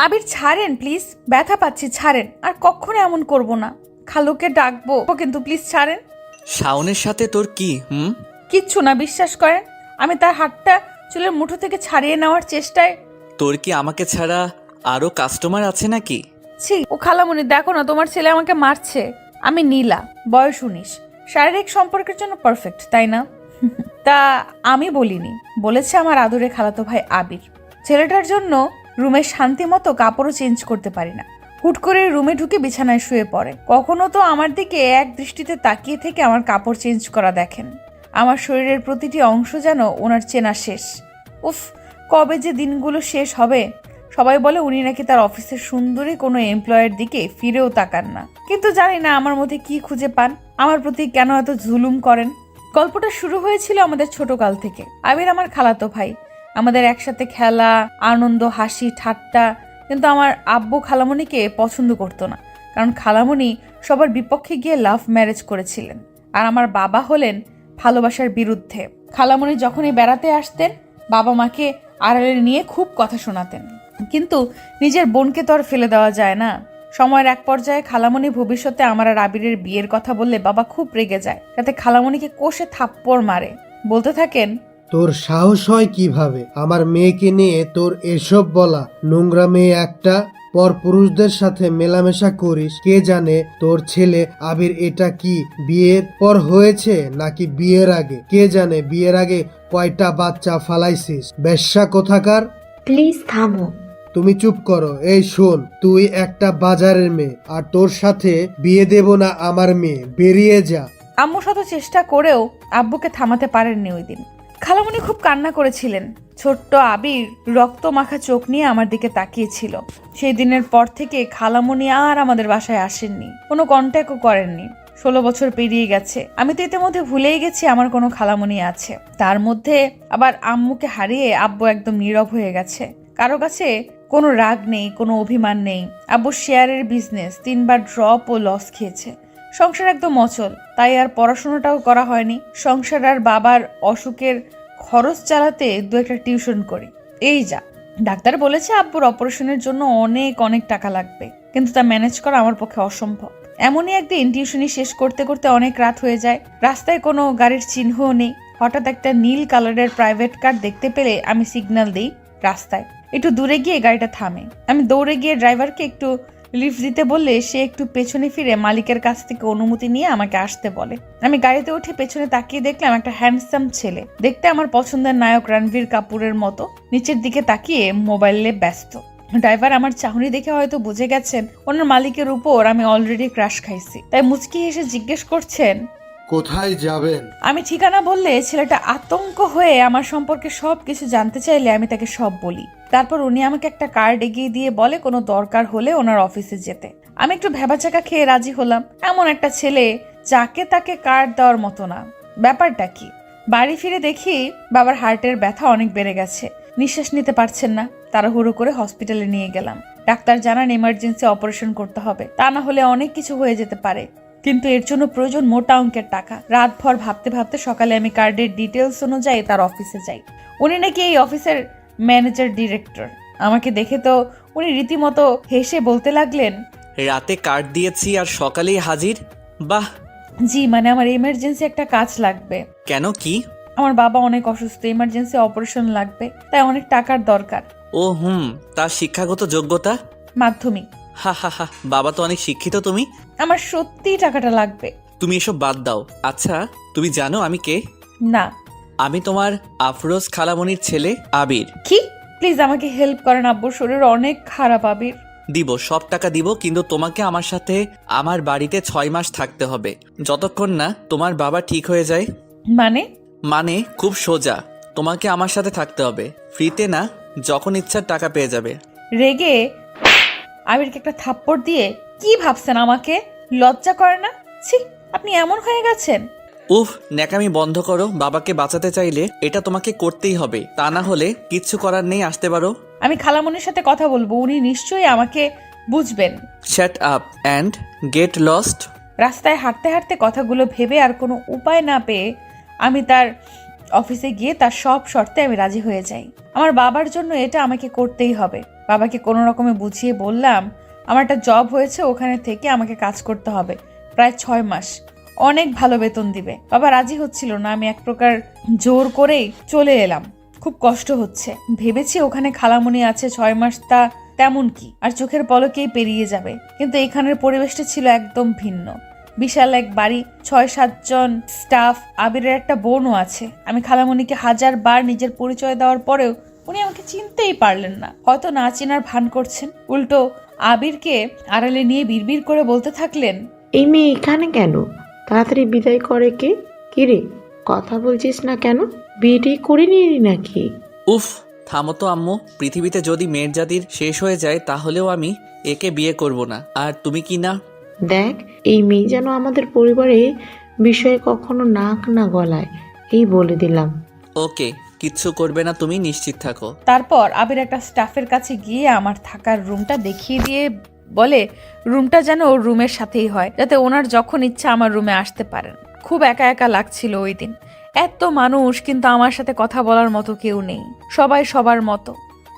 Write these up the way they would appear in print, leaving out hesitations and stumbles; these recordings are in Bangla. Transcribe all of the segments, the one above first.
আবির ছাড়েন প্লিজ, ব্যথা পাচ্ছি, ছাড়েন। আর কখনো এমন করব না। খালুকে ডাকবো কিন্তু প্লিজ ছাড়েন। শাওনের সাথে তোর কি? কিচ্ছু না, বিশ্বাস করেন। আমি তার হাতটা চুলের মুঠো থেকে ছাড়িয়ে নেওয়ার চেষ্টায়। তোর কি আমাকে ছাড়া আরো কাস্টমার আছে নাকি? ছি, ও খালামণি দেখো না, তোমার ছেলে আমাকে মারছে। আমি নীলা, বয়স 19, শারীরিক সম্পর্কের জন্য পারফেক্ট, তাই না? তা আমি বলিনি, বলেছে আমার আদুরে খালাতো ভাই আবির। ছেলেটার জন্য রুমে শান্তি মতো কাপড়ও চেঞ্জ করতে পারি না। হুট করে রুমে ঢুকে বিছানায় শুয়ে পড়ে। কখনো তো আমার দিকে এক দৃষ্টিতে তাকিয়ে থেকে আমার কাপড় চেঞ্জ করা দেখেন। আমার শরীরের প্রতিটি অংশ যেন ওনার চেনা শেষ। উফ, কবে যে দিনগুলো শেষ হবে। সবাই বলে উনি নাকি তার অফিসের সুন্দরী কোনো এমপ্লয়ের দিকে ফিরেও তাকান না। কিন্তু জানি না আমার মধ্যে কি খুঁজে পান, আমার প্রতি কেন এত জুলুম করেন। গল্পটা শুরু হয়েছিল আমাদের ছোটকাল থেকে। আবির আমার খালাতো ভাই। আমাদের একসাথে খেলা, আনন্দ, হাসি, ঠাট্টা। কিন্তু আমার আব্বু খালামণিকে পছন্দ করতো না, কারণ খালামণি সবার বিপক্ষে গিয়ে লাভ ম্যারেজ করেছিলেন। আর আমার বাবা হলেন ভালোবাসার বিরুদ্ধে। খালামণি যখনই বেড়াতে আসতেন, বাবা মাকে আড়ালে নিয়ে খুব কথা শোনাতেন। কিন্তু নিজের বোনকে তো আর ফেলে দেওয়া যায় না। সময়ের এক পর্যায়ে খালামণি ভবিষ্যতে আমার আর আবিরের বিয়ের কথা বললে বাবা খুব রেগে যায়, যাতে খালামণিকে কষে থাপ্পড় মারে। বলতে থাকেন, তোর সাহস হয় কিভাবে আমার মেয়েকে নিয়ে তোর এসব বলা? নোংরা মেয়ে একটা। পরপুরুষদের সাথে মেলামেশা করিস, কে জানে তোর ছেলে আবির এটা কি বিয়ের পর হয়েছে নাকি বিয়ের আগে? কে জানে বিয়ের আগে কয়টা বাচ্চা ফালাইছিস? বেশ্যা কোথাকার। প্লিজ থামো। তুমি চুপ করো। এই শোন, তুই একটা বাজারের মেয়ে, আর তোর সাথে বিয়ে দেব না আমার মেয়ে। বেরিয়ে যা। আম্মু শত চেষ্টা করেও আব্বুকে থামাতে পারেননি ওই দিন। খালামণি খুব কান্না করেছিলেন। ছোট্ট আবির রক্ত মাখা চোখ নিয়ে আমার দিকে তাকিয়েছিল। সেই দিনের পর থেকে খালামণি আর আমাদের বাসায় আসেননি, কোনো কন্ট্যাক্টও করেননি। 16 বছর পেরিয়ে গেছে। আমি তো ইতিমধ্যে ভুলেই গেছি আমার কোনো খালামণি আছে। তার মধ্যে আবার আম্মুকে হারিয়ে আব্বু একদম নীরব হয়ে গেছে। কারো কাছে কোনো রাগ নেই, কোনো অভিমান নেই। আব্বু শেয়ারের বিজনেস 3বার ড্রপ ও লস খেয়েছে। সংসার একদম অচল, তাই আর পড়াশোনাটাও করা হয়নি। সংসার আর বাবার অসুখের খরচ চালাতে 2-1টা টিউশন করি। এই যা। ডাক্তার বলেছে আব্বুর অপারেশনের জন্য অনেক অনেক টাকা লাগবে, কিন্তু তা ম্যানেজ করা আমার পক্ষে অসম্ভব। এমনই একদিন টিউশনি শেষ করতে করতে অনেক রাত হয়ে যায়। রাস্তায় কোনো গাড়ির চিহ্নও নেই। হঠাৎ একটা নীল কালারের প্রাইভেট কার দেখতে পেলে আমি সিগন্যাল দিই রাস্তায়। একটু দূরে গিয়ে গাড়িটা থামে। আমি দৌড়ে গিয়ে ড্রাইভারকে একটু লিফট দিতে বললে সে একটু পেছনে ফিরে মালিকের কাছ থেকে অনুমতি নিয়ে আমাকে আসতে বলে। আমি গাড়িতে উঠে পেছনে তাকিয়ে দেখলাম একটা হ্যান্ডসাম ছেলে, দেখতে আমার পছন্দের নায়ক রণবীর কাপুরের মতো, নিচের দিকে তাকিয়ে মোবাইলে ব্যস্ত। ড্রাইভার আমার চাহনি দেখে হয়তো বুঝে গেছেন ওনার মালিকের উপর আমি অলরেডি ক্রাশ খাইছি, তাই মুচকি হেসে জিজ্ঞেস করছেন, কোথায় যাবেন? আমি ঠিকানা বললে ছেলেটা আতঙ্ক হয়ে আমার সম্পর্কে সবকিছু জানতে চাইলে আমি তাকে সব বলি। তারপর উনি আমাকে একটা কার্ড এগিয়ে দিয়ে বলে কোনো দরকার হলে ওনার অফিসে যেতে। আমি একটু ভেবাচাকা খেয়ে রাজি হলাম। এমন একটা ছেলে যাকে তাকে কার্ড দেওয়ার মতো না। ব্যাপারটা কি? বাড়ি ফিরে দেখি বাবার হার্টের ব্যথা অনেক বেড়ে গেছে, নিঃশ্বাস নিতে পারছেন না। তাড়াহুড়ো করে হসপিটালে নিয়ে গেলাম। ডাক্তার জানান এমার্জেন্সি অপারেশন করতে হবে, তা না হলে অনেক কিছু হয়ে যেতে পারে। কিন্তু এর জন্য প্রয়োজন মোটা অঙ্কের টাকা। রাতভর ভাবতে ভাবতে সকালে আমি কার্ডের ডিটেলস অনুযায়ী তার অফিসে যাই। উনি নাকি এই অফিসের ম্যানেজার ডিরেক্টর। আমাকে দেখে তো উনি রীতিমতো হেসে বলতে লাগলেন, রাতে কার্ড দিয়েছি আর সকালেই হাজির? বাহ। জি, মানে আমার এমার্জেন্সি একটা কাজ লাগবে। কেন, কি? আমার বাবা অনেক অসুস্থ, এমার্জেন্সি অপারেশন লাগবে, তাই অনেক টাকার দরকার। ও তার শিক্ষাগত যোগ্যতা? মাধ্যমিক। হা হা হা, বাবা তো অনেক শিক্ষিত। তুমি? আমার সত্যিই টাকাটা লাগবে। তুমি এসব বাদ দাও। আচ্ছা, তুমি জানো আমি কে? না। আমি তোমার আফরোজ খালামণির ছেলে আবির। কি? প্লিজ আমাকে হেল্প করেন, আব্বুর শরীর অনেক খারাপ। আবির? দিব, সব টাকা দিব, কিন্তু তোমাকে আমার সাথে আমার বাড়িতে 6 মাস থাকতে হবে, যতক্ষণ না তোমার বাবা ঠিক হয়ে যায়। মানে? খুব সোজা, তোমাকে আমার সাথে থাকতে হবে, ফ্রিতে না, যখন ইচ্ছা টাকা পেয়ে যাবে। রেগে আবিরকে একটা থাপ্পড় দিয়ে, কি ভাবছেন আমাকে? লজ্জা করে না? ছি, আপনি এমন হয়ে গেছেন। উফ, ন্যাকামি বন্ধ করো। বাবাকে বাঁচাতে চাইলে এটা তোমাকে করতেই হবে, তা না হলে কিচ্ছু করার নেই। আসতে পারো। আমি খালামণির সাথে কথা বলবো, উনি নিশ্চয়ই আমাকে বুঝবেন। Shut up and get lost. রাস্তায় হাঁটতে হাঁটতে কথাগুলো ভেবে আর কোনো উপায় না পেয়ে আমি তার অফিসে গিয়ে তার সব শর্তে আমি রাজি হয়ে যাই। আমার বাবার জন্য এটা আমাকে করতেই হবে। বাবাকে কোনো রকমে বুঝিয়ে বললাম আমার একটা জব হয়েছে, ওখানে থেকে আমাকে কাজ করতে হবে প্রায় 6 মাস, অনেক ভালো বেতন দিবে। বাবা রাজি হচ্ছিল না, আমি এক প্রকার জোর করেই চলে এলাম। খুব কষ্ট হচ্ছে, ভেবেছি ওখানে খালামণি আছে 6 মাস, তা তেমন কি আর চোখের পলকেই পেরিয়ে যাবে। কিন্তু এখানের পরিবেশটা ছিল একদম ভিন্ন। বিশাল এক বাড়ি, 6-7 জন স্টাফ, আবিরের একটা বোনও আছে। আমি খালামণিকে 1000 বার নিজের পরিচয় দেওয়ার পরেও উনি আমাকে চিনতেই পারলেন না। হয়তো না চেনার ভান করছেন, উল্টো আবিরকে আড়ালে নিয়ে বিড়বিড় করে বলতে থাকলেন, এই মেয়ে এখানে কেন? তাড়াতাড়ি বিদায় করে কে? কিরে, কথা বলছিস না কেন? বিয়েটি করে নিলি নাকি? উফ, থামো তো আম্মু। পৃথিবীতে যদি মেয়ের জাতির শেষ হয়ে যায় তাহলেও আমি একে বিয়ে করব না। আর তুমি কি না? দেখ, এই মেয়ে যেন আমাদের পরিবারে বিষয়ে কখনো নাক না গলায়, এই বলে দিলাম। ওকে, কিচ্ছু করবে না, তুমি নিশ্চিত থাকো। তারপর আবির একটা স্টাফের কাছে গিয়ে আমার থাকার রুমটা দেখিয়ে দিয়ে বলে রুমটা যেন ওর রুমের সাথেই হয়, যাতে ওনার যখন ইচ্ছা আমার রুমে আসতে পারেন। খুব একা একা লাগছিল ওই দিন, এত মানুষ কিন্তু আমার সাথে কথা বলার মতো কেউ নেই, সবাই সবার মতো।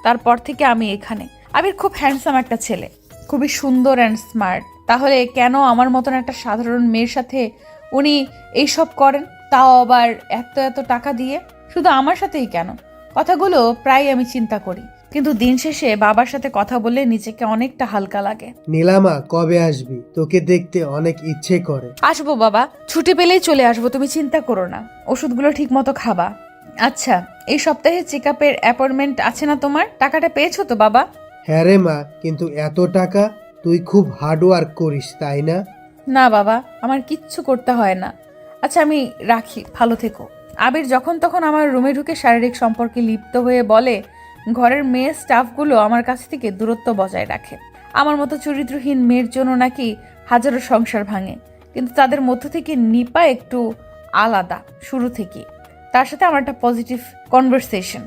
তারপর থেকে আমি এখানে। আবির খুব হ্যান্ডসাম একটা ছেলে, খুবই সুন্দর অ্যান্ড স্মার্ট। তাহলে কেন আমার মতন একটা সাধারণ মেয়ের সাথে উনি এইসব করেন, তাও আবার এত এত টাকা দিয়ে? শুধু আমার সাথেই কেন? কথাগুলো প্রায় আমি চিন্তা করি, কিন্তু দিন শেষে বাবার সাথে কথা বললে নিজেকে অনেকটা হালকা লাগে। নীলামা, কবে আসবি? তোকে দেখতে অনেক ইচ্ছে করে। আসবো বাবা, ছুটি পেলেই চলে আসবো, তুমি চিন্তা করো না। ওষুধগুলো ঠিক মতো খাবা। আচ্ছা, এই সপ্তাহে চেক আপের অ্যাপয়েন্টমেন্ট আছে না তোমার? টাকাটা পেয়েছো তো বাবা? হ্যাঁ রে মা, কিন্তু এত টাকা? তুই খুব হার্ড ওয়ার্ক করিস, তাই না? না বাবা, আমার কিচ্ছু করতে হয় না। আচ্ছা আমি রাখি, ভালো থেকো। আবির যখন তখন আমার রুমে ঢুকে শারীরিক সম্পর্কে লিপ্ত হয়ে বলে ঘরের মেয়ে স্টাফগুলো আমার কাছ থেকে দূরত্ব বজায় রাখে। আমার মতো চরিত্রহীন মেয়ের জন্য নাকি হাজারো সংসার ভাঙে, কিন্তু তাদের মধ্য থেকে নিপা একটু আলাদা শুরু থেকে। তার সাথে আমার একটা পজিটিভ কনভারসেশন,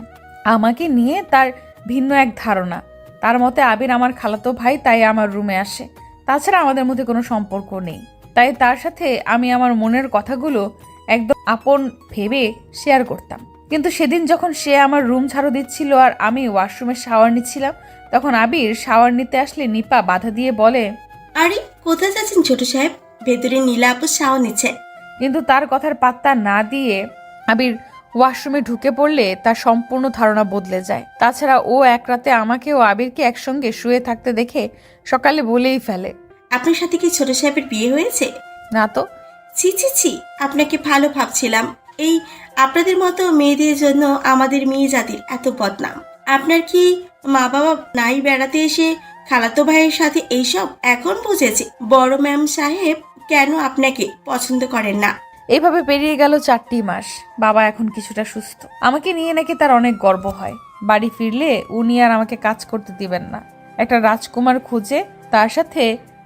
আমাকে নিয়ে তার ভিন্ন এক ধারণা। তার মতে আবির আমার খালাতো ভাই, তাই আমার রুমে আসে। তাছাড়া আমাদের মধ্যে কোনো সম্পর্ক নেই, তাই তার সাথে আমি আমার মনের কথাগুলো একদম আপন ভেবে শেয়ার করতাম। কিন্তু সেদিন যখন সে আমার রুম ঝাড়ু দিচ্ছিল আর আমি ওয়াশরুমে শাওয়ার নিচ্ছিলাম, তখন আবির শাওয়ার নিতে আসলে নিপা বাধা দিয়ে বলে, আরে কোথায় যাচ্ছেন ছোট সাহেব? ভেতরে নীলা আপু শাওয়ার নিচ্ছে। কিন্তু তার কথার পাত্তা না দিয়ে আবির ওয়াশরুমে ঢুকে পড়লে তার সম্পূর্ণ ধারণা বদলে যায়। তাছাড়া ও এক রাতে আমাকে ও আবিরকে একসঙ্গে শুয়ে থাকতে দেখে সকালে বলেই ফেলে, আপনার সাথে কি ছোট সাহেবের বিয়ে হয়েছে? না তো। ছি ছি ছি, আপনাকে ভালো ভাবছিলাম। এই আপনাদের মতো মেয়েদের জন্য আমাদের মেয়ে জাতির এত বদনাম। আপনার কি মা বাবা নাই বেড়াতে এসে খালাতো ভাইয়ের সাথে এইসব? এখন বুঝেছি বড় ম্যাম সাহেব কেন আপনাকে পছন্দ করেন না। এইভাবে পেরিয়ে গেল 4টি মাস। বাবা এখন কিছুটা সুস্থ, আমাকে নিয়ে নাকি তার অনেক গর্ব হয়। বাড়ি ফিরলে উনি আর আমাকে কাজ করতে দিবেন না, একটা রাজকুমার খুঁজে তার সাথে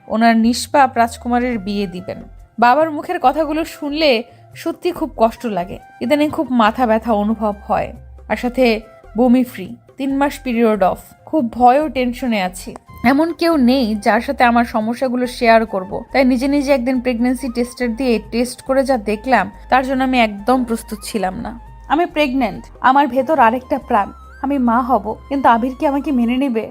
ওনার নিষ্পাপ রাজকুমারের বিয়ে দিবেন। বাবার মুখের কথাগুলো শুনলে সত্যি খুব কষ্ট লাগে। ইদানিং খুব মাথা ব্যথা অনুভব হয়, আর সাথে বমি ফ্রি। 3 মাস পিরিয়ড অফ, খুব ভয় ও টেনশনে আছি। এমন কেউ নেই যার সাথে আমার সমস্যাগুলো শেয়ার করব, তাই নিজে নিজে একদিন প্রেগন্যান্সি টেস্টার দিয়ে টেস্ট করে যা দেখলাম তার জন্য আমি একদম প্রস্তুত ছিলাম না। আমি প্রেগন্যান্ট, আমার ভেতর আরেকটা প্রাণ, আমি মা হব। কিন্তু আবির কি আমাকে মেনে নেবে?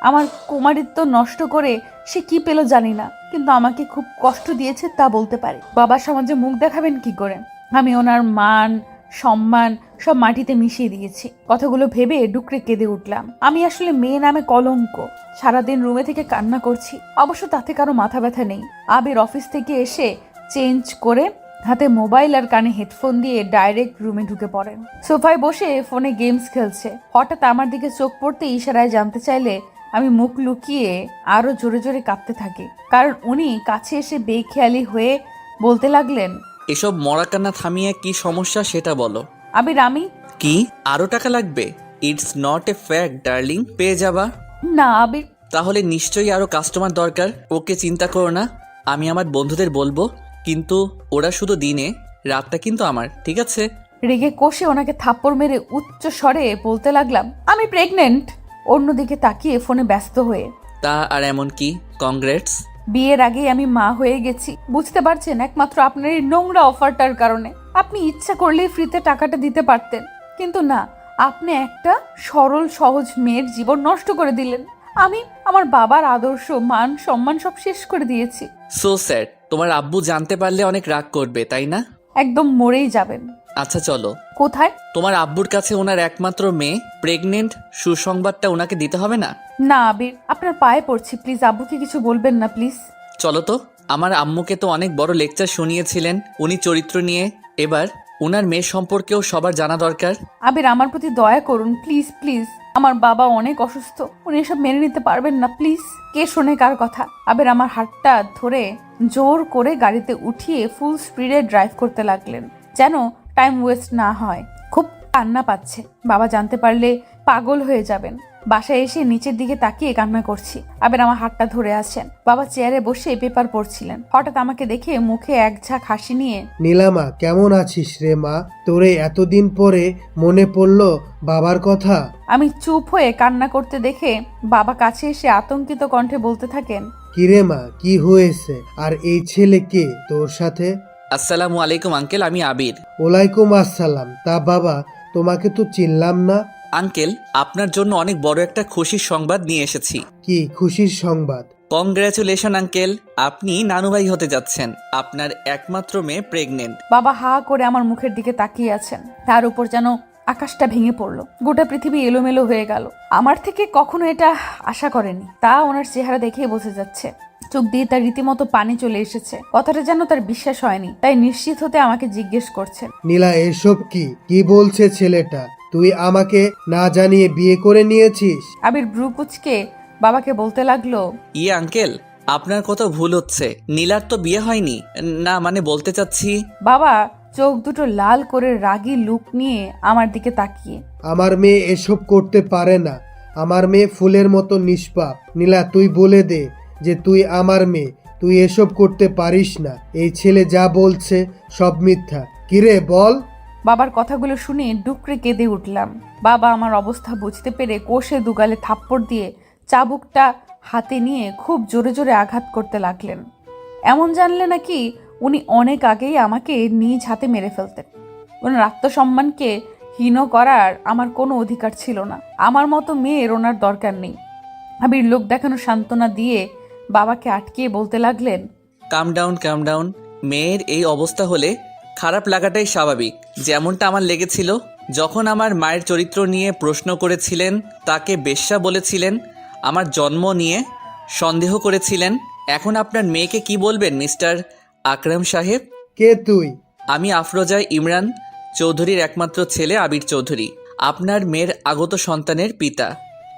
আমার কুমারিত্ব নষ্ট করে সে কি পেল জানি না, কিন্তু আমাকে খুব কষ্ট দিয়েছে তা বলতে পারি। বাবা সমাজে মুখ দেখাবেন কি করে? আমি ওনার মান সম্মান সব মাটিতে মিশিয়ে দিয়েছি। কথাগুলো ভেবে ডুকরে কেঁদে উঠলাম। আমি আসলে মেয়ে নামে কলঙ্ক। সারাদিন রুমে থেকে কান্না করছি, অবশ্য তাতে কারো মাথা ব্যথা নেই। আবির অফিস থেকে এসে চেঞ্জ করে হাতে মোবাইল আর কানে হেডফোন দিয়ে ডাইরেক্ট রুমে ঢুকে পড়েন। সোফায় বসে ফোনে গেমস খেলছে। হঠাৎ আমার দিকে চোখ পড়তে ইশারায় জানতে চাইলে আমি মুখ লুকিয়ে আরো জোরে জোরে কাঁদতে থাকি, কারণ উনি কাছে এসে বেখেয়ালি হয়ে বলতে লাগলেন, এসব মরাকান্না থামিয়ে কি সমস্যা সেটা বলো। আবির আমি কি আরো টাকা লাগবে? It's not a fact darling, পেয়ে যাবা। না আবির, তাহলে নিশ্চয়ই আরো কাস্টমার দরকার। ওকে, চিন্তা করো না, আমি আমার বন্ধুদের বলবো, কিন্তু ওরা শুধু দিনে, রাতটা কিন্তু আমার, ঠিক আছে? রেগে কষে ওনাকে থাপ্পড় মেরে উচ্চ স্বরে বলতে লাগলাম, আমি প্রেগনেন্ট। অন্যদিকে তাকিয়ে ফোনে ব্যস্ত হয়ে, তা আর এমন কি, কংগ্রেটস। বিয়ের আগেই আমি মা হয়ে গেছি, বুঝতে পারছেন? একমাত্র আপনার এই নোংরা অফারটার কারণে। আপনি ইচ্ছা করলেই ফ্রিতে টাকাটা দিতে পারতেন, কিন্তু না, আপনি একটা সরল সহজ মেয়ের জীবন নষ্ট করে দিলেন। আমি আমার বাবার আদর্শ মান সম্মান সব শেষ করে দিয়েছি। সো স্যার, তোমার আব্বু জানতে পারলে অনেক রাগ করবে, তাই না? একদম মরেই যাবেন। আচ্ছা চলো। কোথায়? তোমার আব্বুর কাছে ওনার একমাত্র মেয়ে প্রেগনেন্ট, সুসংবাদটা ওনাকে দিতে হবে না? না আবির, আপনার পায়ে পড়ছি, প্লিজ আব্বুকে কিছু বলবেন না প্লিজ। চলো তো। আমার আম্মুকে তো অনেক বড় লেকচার শুনিয়েছিলেন উনি চরিত্র নিয়ে, এবার ওনার মেয়ে সম্পর্কেও সবার জানা দরকার। আবির, আমার প্রতি দয়া করুন প্লিজ প্লিজ। আমার বাবা অনেক অসুস্থ, উনি এসব মেনে নিতে পারবেন না প্লিজ। কে শোনে কার কথা? আবির আমার হাতটা ধরে জোর করে গাড়িতে উঠিয়ে ফুল স্পিডে ড্রাইভ করতে লাগলেন, যেন টাইম ওয়েস্ট না হয়। খুব কান্না পাচ্ছে, বাবা জানতে পারলে পাগল হয়ে যাবেন। বাসায় এসে নিচের দিকে তাকিয়ে কান্না করছি। আবির আমার হাতটা ধরে আছেন। বাবা চেয়ারে বসে পেপার পড়ছিলেন। হঠাৎ আমাকে দেখে মুখে এক ঝাঁক হাসি নিয়ে, নীলামা কেমন আছিস রে মা? তোরে এতদিন পরে মনে পড়লো বাবার কথা? আমি চুপ হয়ে কান্না করতে দেখে বাবা কাছে এসে আতঙ্কিত কণ্ঠে বলতে থাকেন, কিরে মা, কি হয়েছে? আর এই ছেলে কে তোর সাথে? আসসালামু আলাইকুম আঙ্কেল, আমি আবির। ওয়ালাইকুম আসসালাম। তা বাবা, তোমাকে তো চিনলাম না। আঙ্কেল, আপনার জন্য অনেক বড় একটা খুশির সংবাদ নিয়ে এসেছি। কি খুশির সংবাদ? কংগ্রাচুলেশন আঙ্কেল, আপনি নানুভাই হতে যাচ্ছেন। আপনার একমাত্র মেয়ে প্রেগনেন্ট। বাবা হা করে আমার মুখের দিকে তাকিয়ে আছেন। তার উপর যেন আকাশটা ভেঙে পড়লো, গোটা পৃথিবী এলোমেলো হয়ে গেল। আমার থেকে কখনো এটা আশা করেনি, তা ওনার চেহারা দেখেই বোঝা যাচ্ছে। চোখ দিয়ে তার রীতিমতো পানি চলে এসেছে। কথাটা যেন তার বিশ্বাস হয়নি, তাই নিশ্চিত হতে আমাকে জিজ্ঞেস করছেন, নীলা, এসব কি কি বলছে ছেলেটা? তুই আমাকে না জানিয়ে বিয়ে করে নিয়েছিস? আবির ব্রু কুচকে বাবাকে বলতে লাগলো, আঙ্কেল, আপনার কথা ভুল হচ্ছে। নীলার তো বিয়ে হয়নি। না মানে বলতে চাচ্ছি। বাবা চোখ দুটো লাল করে রাগী লুক নিয়ে আমার দিকে তাকিয়ে, আমার মেয়ে এসব করতে পারে না। আমার মেয়ে ফুলের মতো নিষ্পাপ। নীলা, তুই বলে দে যে তুই আমার মেয়ে, তুই এসব করতে পারিস না। এই ছেলে যা বলছে সব মিথ্যা। কিরে বল? বাবার কথাগুলো শুনে ডুকরে কেঁদে উঠলাম। বাবা আমার অবস্থা বুঝতে পেরে কোষে দুগালে থাপ্পড় দিয়ে চাবুকটা হাতে নিয়ে খুব জোরে জোরে আঘাত করতে লাগলেন। এমন জানলে নাকি উনি অনেক আগেই আমাকে নিজ হাতে মেরে ফেলতেন। ওনার আত্মসম্মানকে হীন করার আমার কোনো অধিকার ছিল না। আমার মতো মেয়ের ওনার দরকার নেই। আবির লোক দেখানো সান্ত্বনা দিয়ে বাবাকে আটকিয়ে বলতে লাগলেন, কাম ডাউন কাম ডাউন। মেয়ের এই অবস্থা হলে খারাপ লাগাটাই স্বাভাবিক, যেমনটা আমার লেগেছিল যখন আমার মায়ের চরিত্র নিয়ে প্রশ্ন করেছিলেন, তাকে বেশ্যা বলেছিলেন, আমার জন্ম নিয়ে সন্দেহ করেছিলেন। এখন আপনার মেয়েকে কি বলবেন মিস্টার আকরাম সাহেব? কে তুই? আমি আফরোজা ইমরান চৌধুরীর একমাত্র ছেলে আবির চৌধুরী, আপনার মেয়ের আগত সন্তানের পিতা।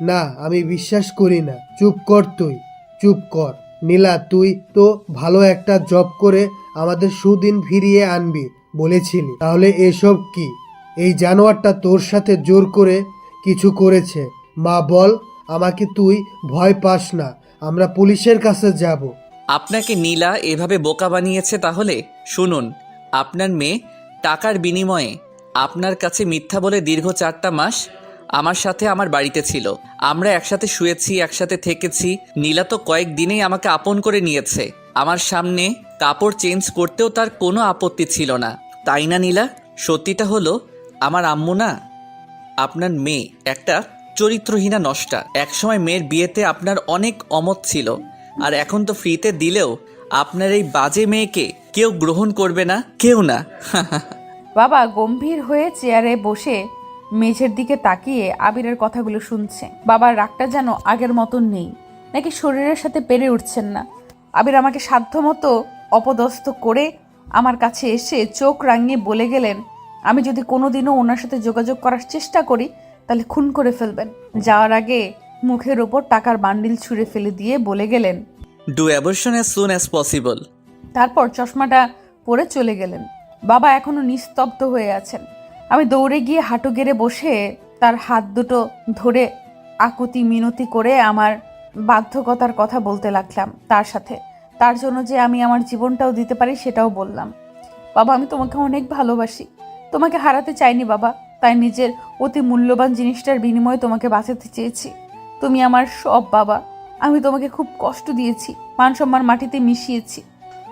না, আমি বিশ্বাস করি না। চুপ কর তুই, চুপ কর। নীলা, তুই তো ভালো একটা জব করে আমাদের সুদিন ফিরিয়ে আনবি বলেছিলি, তাহলে এসব কি? এই জানোয়ারটা তোর সাথে জোর করে কিছু করেছে। মা বল আমাকে, তুই ভয় পাস না, আমরা পুলিশের কাছে যাব। আপনাকে নীলা এভাবে বোকা বানিয়েছে। তাহলে শুনুন, আপনার মেয়ে টাকার বিনিময়ে আপনার কাছে মিথ্যা বলে দীর্ঘ 4টা মাস আমার সাথে আমার বাড়িতে ছিল। আমরা একসাথে শুয়েছি, একসাথে থেকেছি। নীলা তো কয়েকদিনেই আমাকে আপন করে নিয়েছে। আমার সামনে কাপড় চেঞ্জ করতেও তার কোনো আপত্তি ছিল না, তাই না নীলা? সত্যিটা হলো আমার আম্মু না, আপনার মেয়ে একটা চরিত্রহীনা নষ্টা। একসময় মেয়ের বিয়েতে আপনার অনেক অমত ছিল, আর এখন তো ফ্রিতে দিলেও আপনার এই বাজে মেয়েকে কেউ গ্রহণ করবে না, কেউ না। বাবা গম্ভীর হয়ে চেয়ারে বসে মেঝের দিকে তাকিয়ে আবিরের কথাগুলো শুনছে। বাবার রাগটা যেন আগের মতন নেই, নাকি শরীরের সাথে পেরে উঠছেন না। আবির আমাকে সাধ্যমতো অপদস্থ করে আমার কাছে এসে চোখ রাঙিয়ে বলে গেলেন, আমি যদি কোনোদিনও ওনার সাথে যোগাযোগ করার চেষ্টা করি তাহলে খুন করে ফেলবেন। যাওয়ার আগে মুখের ওপর টাকার বান্ডিল ছুঁড়ে ফেলে দিয়ে বলে গেলেন, do abortion as soon as possible. তারপর চশমাটা পরে চলে গেলেন। বাবা এখনো নিস্তব্ধ হয়ে আছেন। আমি দৌড়ে গিয়ে হাঁটু গেড়ে বসে তার হাত দুটো ধরে আকুতি মিনতি করে আমার বাধ্যকতার কথা বলতে লাগলাম তার সাথে। তার জন্য যে আমি আমার জীবনটাও দিতে পারি সেটাও বললাম। বাবা, আমি তোমাকে অনেক ভালোবাসি, তোমাকে হারাতে চাইনি বাবা, তাই নিজের অতি মূল্যবান জিনিসটার বিনিময়ে তোমাকে বাঁচাতে চেয়েছি। তুমি আমার সব বাবা। আমি তোমাকে খুব কষ্ট দিয়েছি, মান সম্মান মাটিতে মিশিয়েছি।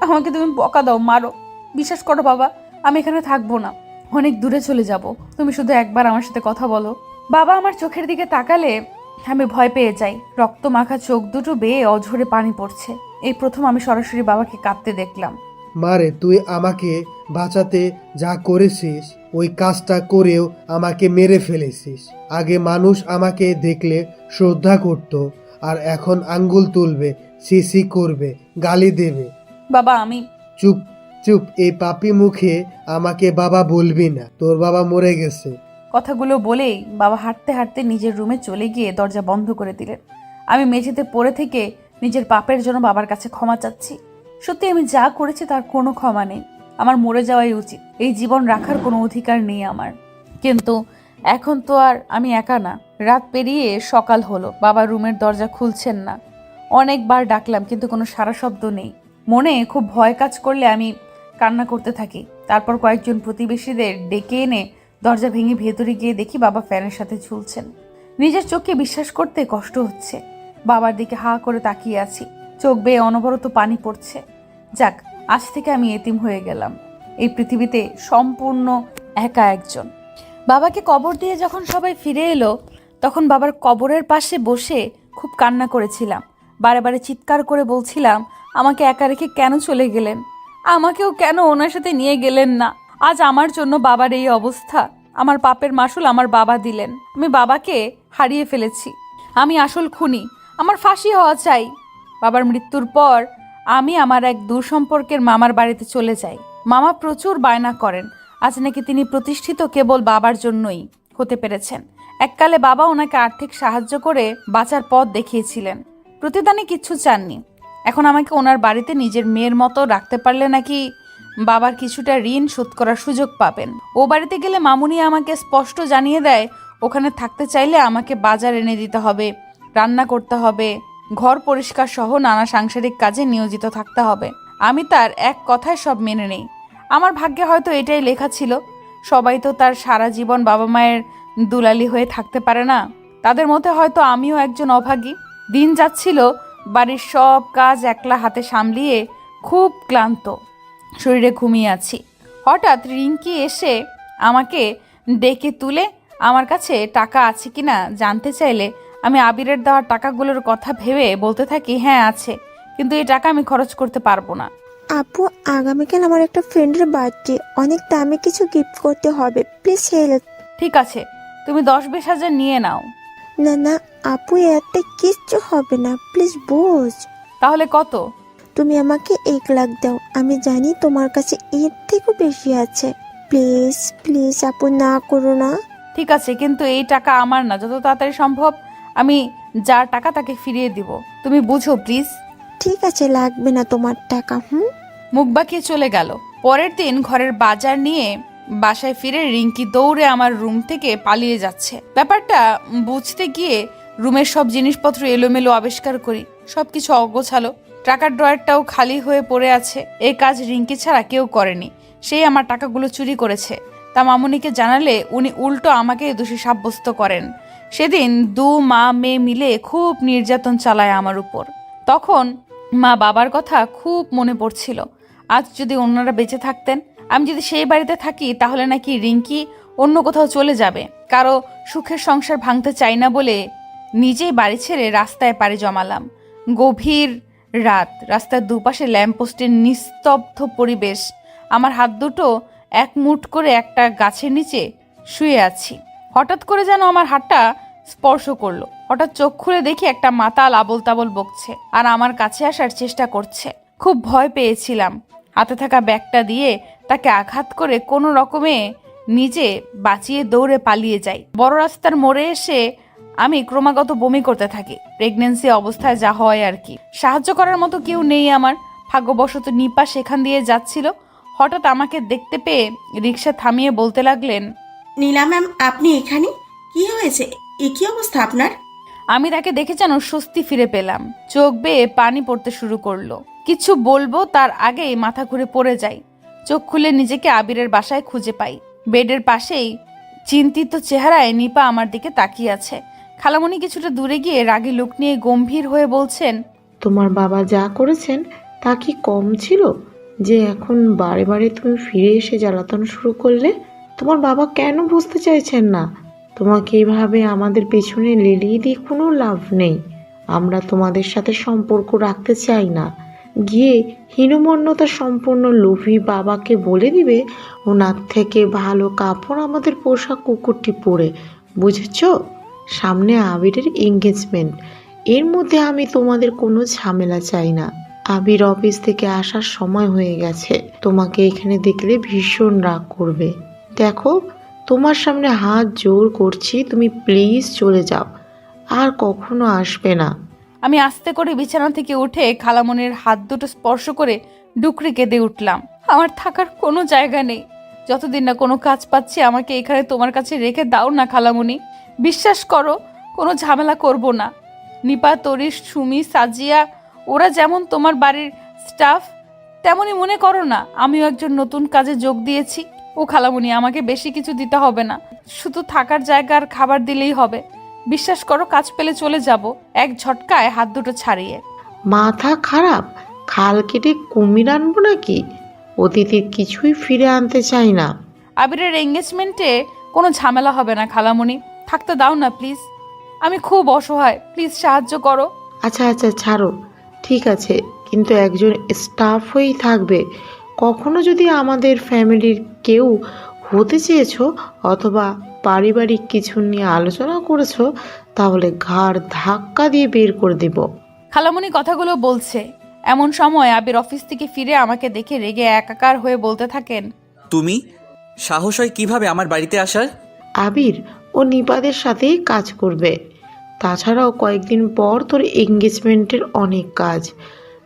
আমাকে তুমি বকা দাও, মারো, বিশ্বাস করো বাবা, আমি এখানে থাকবো না। অনেক দূরে চলে যাব। তুমি শুধু একবার আমার সাথে কথা বলো। বাবা আমার চোখের দিকে তাকালে আমি ভয় পেয়ে যাই। রক্ত মাখা চোখ দুটো বেয়ে অঝরে পানি পড়ছে। এই প্রথম আমি সরাসরি বাবাকে কাঁদতে দেখলাম। মারে, তুই আমাকে বাঁচাতে যা করেছিস ওই কাজটা করেও আমাকে মেরে ফেলেছিস। আগে মানুষ আমাকে দেখলে শ্রদ্ধা করত, আর এখন আঙ্গুল তুলবে, সিসি করবে, গালি দেবে। বাবা আমি চুপ চুপ, এই পাপি মুখে আমাকে বাবা বলবি না, তোর বাবা মরে গেছে। কথাগুলো বলেই বাবা হাঁটতে হাঁটতে নিজের রুমে চলে গিয়ে দরজা বন্ধ করে দিলেন। আমি মেঝেতে পড়ে থেকে নিজের পাপের জন্য বাবার কাছে ক্ষমা চাচ্ছি। সত্যি আমি যা করেছি তার কোনো ক্ষমা নেই। আমার মরে যাওয়াই উচিত। এই জীবন রাখার কোনো অধিকার নেই আমার। কিন্তু এখন তো আর আমি একা না। রাত পেরিয়ে সকাল হলো, বাবা রুমের দরজা খুলছেন না। অনেকবার ডাকলাম কিন্তু কোনো সাড়া শব্দ নেই। মনে খুব ভয় কাজ করলে আমি কান্না করতে থাকি। তারপর কয়েকজন প্রতিবেশীদের ডেকে এনে দরজা ভেঙে ভেতরে গিয়ে দেখি বাবা ফ্যানের সাথে ঝুলছেন। নিজের চোখকে বিশ্বাস করতে কষ্ট হচ্ছে। বাবার দিকে হা করে তাকিয়ে আছি, চোখ বেয়ে অনবরত পানি পড়ছে। যাক, আজ থেকে আমি এতিম হয়ে গেলাম, এই পৃথিবীতে সম্পূর্ণ একা একজন। বাবাকে কবর দিয়ে যখন সবাই ফিরে এলো, তখন বাবার কবরের পাশে বসে খুব কান্না করেছিলাম। বারে বারে চিৎকার করে বলছিলাম, আমাকে একা রেখে কেন চলে গেলেন? আমাকেও কেন ওনার সাথে নিয়ে গেলেন না? আজ আমার জন্য বাবার এই অবস্থা। আমার পাপের মাসুল আমার বাবা দিলেন। আমি বাবাকে হারিয়ে ফেলেছি। আমি আসল খুনি। আমার ফাঁসি হওয়া চাই। বাবার মৃত্যুর পর আমি আমার এক দূর সম্পর্কের মামার বাড়িতে চলে যাই। মামা প্রচুর বায়না করেন, আজ নাকি তিনি প্রতিষ্ঠিত কেবল বাবার জন্যই হতে পেরেছেন। এককালে বাবা ওনাকে আর্থিক সাহায্য করে বাঁচার পথ দেখিয়েছিলেন, প্রতিদানে কিচ্ছু চাননি। এখন আমাকে ওনার বাড়িতে নিজের মেয়ের মতো রাখতে পারলে নাকি বাবার কিছুটা ঋণ শোধ করার সুযোগ পাবেন। ও বাড়িতে গেলে মামুনি আমাকে স্পষ্ট জানিয়ে দেয়, ওখানে থাকতে চাইলে আমাকে বাজার এনে দিতে হবে, রান্না করতে হবে, ঘর পরিষ্কার সহ নানা সাংসারিক কাজে নিয়োজিত থাকতে হবে। আমি তার এক কথায় সব মেনে নেই। আমার ভাগ্যে হয়তো এটাই লেখা ছিল। সবাই তো তার সারা জীবন বাবা মায়ের দুলালি হয়ে থাকতে পারে না। তাদের মধ্যে হয়তো আমিও একজন অভাগী। দিন যাচ্ছিল, বাড়ির সব কাজ একলা হাতে সামলিয়ে খুব ক্লান্ত, শরীরে ঘুমিয়ে আছি। হঠাৎ রিঙ্কি এসে আমাকে ডেকে তুলে আমার কাছে টাকা আছে কিনা জানতে চাইলে আমি আবিরের দেওয়া টাকাগুলোর কথা ভেবে বলতে থাকি, হ্যাঁ আছে, কিন্তু এই টাকা আমি খরচ করতে পারবো না। আপু, আগামীকাল আমার একটা ফ্রেন্ডের বার্থডে, অনেক দামি কিছু গিফট করতে হবে, প্লিজ হেল্প। ঠিক আছে, তুমি 10-20 হাজার নিয়ে নাও। না না আপু, এতে কিচ্ছু হবে না, প্লিজ বোঝ। তাহলে কত? তুমি আমাকে 1 লাখ দাও, আমি জানি তোমার কাছে এর থেকেও বেশি আছে। প্লিজ প্লিজ আপু, না করো না। ঠিক আছে, কিন্তু এই টাকা আমার না। যত তাড়াতাড়ি সম্ভব আমি যার টাকা তাকে ফিরিয়ে দিব। তুমি বুঝো প্লিজ। ঠিক আছে, লাগবে না তোমার টাকা। মুখ বাঁকিয়ে চলে গেল। পরের দিন ঘরের বাজার নিয়ে বাসায় ফিরে রিঙ্কি দৌড়ে আমার রুম থেকে পালিয়ে যাচ্ছে। ব্যাপারটা বুঝতে গিয়ে রুমের সব জিনিসপত্র এলোমেলো আবিষ্কার করি, সবকিছু অগোছালো, টাকার ড্রয়ারটাও খালি হয়ে পড়ে আছে। এই কাজ রিঙ্কি ছাড়া কেউ করেনি। সেই আমার টাকাগুলো চুরি করেছে। তা মামুনিকে জানালে উনি উল্টো আমাকে দোষী সাব্যস্ত করেন। সেদিন মা মেয়ে মিলে খুব নির্যাতন চালায় আমার উপর। তখন মা বাবার কথা খুব মনে পড়ছিল। আজ যদি অন্যরা বেঁচে থাকতেন, আমি যদি সেই বাড়িতে থাকি, তাহলে নাকি রিঙ্কি অন্য কোথাও চলে যাবে। কারো সুখের সংসার ভাঙতে চাই না বলে নিজেই বাড়ি ছেড়ে রাস্তায় পাড়ি জমালাম। গভীর রাত, রাস্তার দুপাশে ল্যাম্পপোস্টের নিস্তব্ধ পরিবেশ। আমার হাত দুটো এক মুঠ করে একটা গাছের নিচে শুয়ে আছি। হঠাৎ করে যেন আমার হাতটা স্পর্শ করলো। হঠাৎ চোখ খুলে দেখি একটা মাতাল আবল তাবল বকছে আর আমার কাছে আসার চেষ্টা করছে। খুব ভয় পেয়েছিলাম। হাতে থাকা ব্যাগটা দিয়ে তাকে আঘাত করে কোনো রকমে নিজে বাঁচিয়ে দৌড়ে পালিয়ে যাই। বড় রাস্তার মোড়ে এসে আমি ক্রমাগত বমি করতে থাকি। প্রেগনেন্সি অবস্থায় যা হয় আর কি। সাহায্য করার মতো কেউ নেই আমার। ভাগ্যবশত নিপা সেখান দিয়ে যাচ্ছিল। হঠাৎ আমাকে দেখতে পেয়ে রিক্সা থামিয়ে বলতে লাগলেন, নীলা ম্যাম, আপনি এখানে? কি হয়েছে? এ কি অবস্থা আপনার? আমি তাকে দেখে যেন স্বস্তি ফিরে পেলাম। চোখ বেয়ে পানি পড়তে শুরু করলো। কিছু বলবো তার আগেই মাথা ঘুরে পড়ে যাই। চোখ খুলে নিজেকে আবিরের বাসায় খুঁজে পাই। বেডের পাশেই চিন্তিত চেহারায় নিপা আমার দিকে তাকিয়ে আছে। খালামণি কিছুটা দূরে গিয়ে রাগী লোক নিয়ে গম্ভীর হয়ে বলছেন, তোমার বাবা যা করেছেন তা কি কম ছিল যে এখন বারে বারে তুমি ফিরে এসে জ্বালাতন শুরু করলে? তোমার বাবা কেন বুঝতে চাইছেন না? তোমাকে এভাবে আমাদের পেছনে লেলিয়ে দিয়ে কোনো লাভ নেই। আমরা তোমাদের সাথে সম্পর্ক রাখতে চাই না। গিয়ে হীনমন্যতা সম্পন্ন লোভী বাবাকে বলে দিবে ওনার থেকে ভালো কাপড় আমাদের পোষা কুকুরটি পরে, বুঝেছ? সামনে আবিরের এঙ্গেজমেন্ট, এর মধ্যে আমি তোমাদের কোনো ঝামেলা চাই না। আবির অফিস থেকে আসার সময় হয়ে গেছে, তোমাকে এখানে দেখলে ভীষণ রাগ করবে। দেখো, তোমার সামনে হাত জোর করছি, তুমি প্লিজ চলে যাও, আর কখনো আসবে না। আমি আস্তে করে বিছানা থেকে উঠে খালামণির হাত দুটো স্পর্শ করে ডুকরে কেঁদে উঠলাম। আমার থাকার কোনো জায়গা নেই। যতদিন না কোনো কাজ পাচ্ছি আমাকে এখানে তোমার কাছে রেখে দাও না খালামণি। বিশ্বাস করো, কোনো ঝামেলা করব না। নিপা, তরিশ, সুমি, সাজিয়া ওরা যেমন তোমার বাড়ির স্টাফ, তেমনই মনে করো না আমিও একজন নতুন কাজে যোগ দিয়েছি। ও খালামণি, আমাকে বেশি কিছু দিতে হবে না, শুধু থাকার জায়গা আর খাবার দিলেই হবে। বিশ্বাস করো, কাজ পেলে চলে যাব এক ঝটকায় হাত দুটো ছাড়িয়ে। মাথা খারাপ? খাল কেটে কুমির আনবো নাকি? অতীতের কিছুই ফিরে আনতে চাই না। আবিরের এঙ্গেজমেন্টে কোনো ঝামেলা হবে না খালামণি, থাকতে দাও না প্লিজ। আমি খুব অসহায়, প্লিজ সাহায্য করো। আচ্ছা আচ্ছা, ছাড়ো, ঠিক আছে, কিন্তু একজন স্টাফ হয়েই থাকবে। কখনো যদি আমাদের ফ্যামিলির কেউ হতে চেয়েছো অথবা পারিবারিক কিছু নিয়ে আলোচনা করেছো, তাহলে ঘাড় ধাক্কা দিয়ে বের করে দেব। খালামণি কথাগুলো বলছে এমন সময় আবির অফিস থেকে ফিরে আমাকে দেখে রেগে একাকার হয়ে বলতে থাকেন, তুমি সাহস হয় কিভাবে আমার বাড়িতে আসার? আবির ও নিপাদের সাথেই কাজ করবে। তাছাড়াও কয়েকদিন পর তোর এঙ্গেজমেন্টের অনেক কাজ,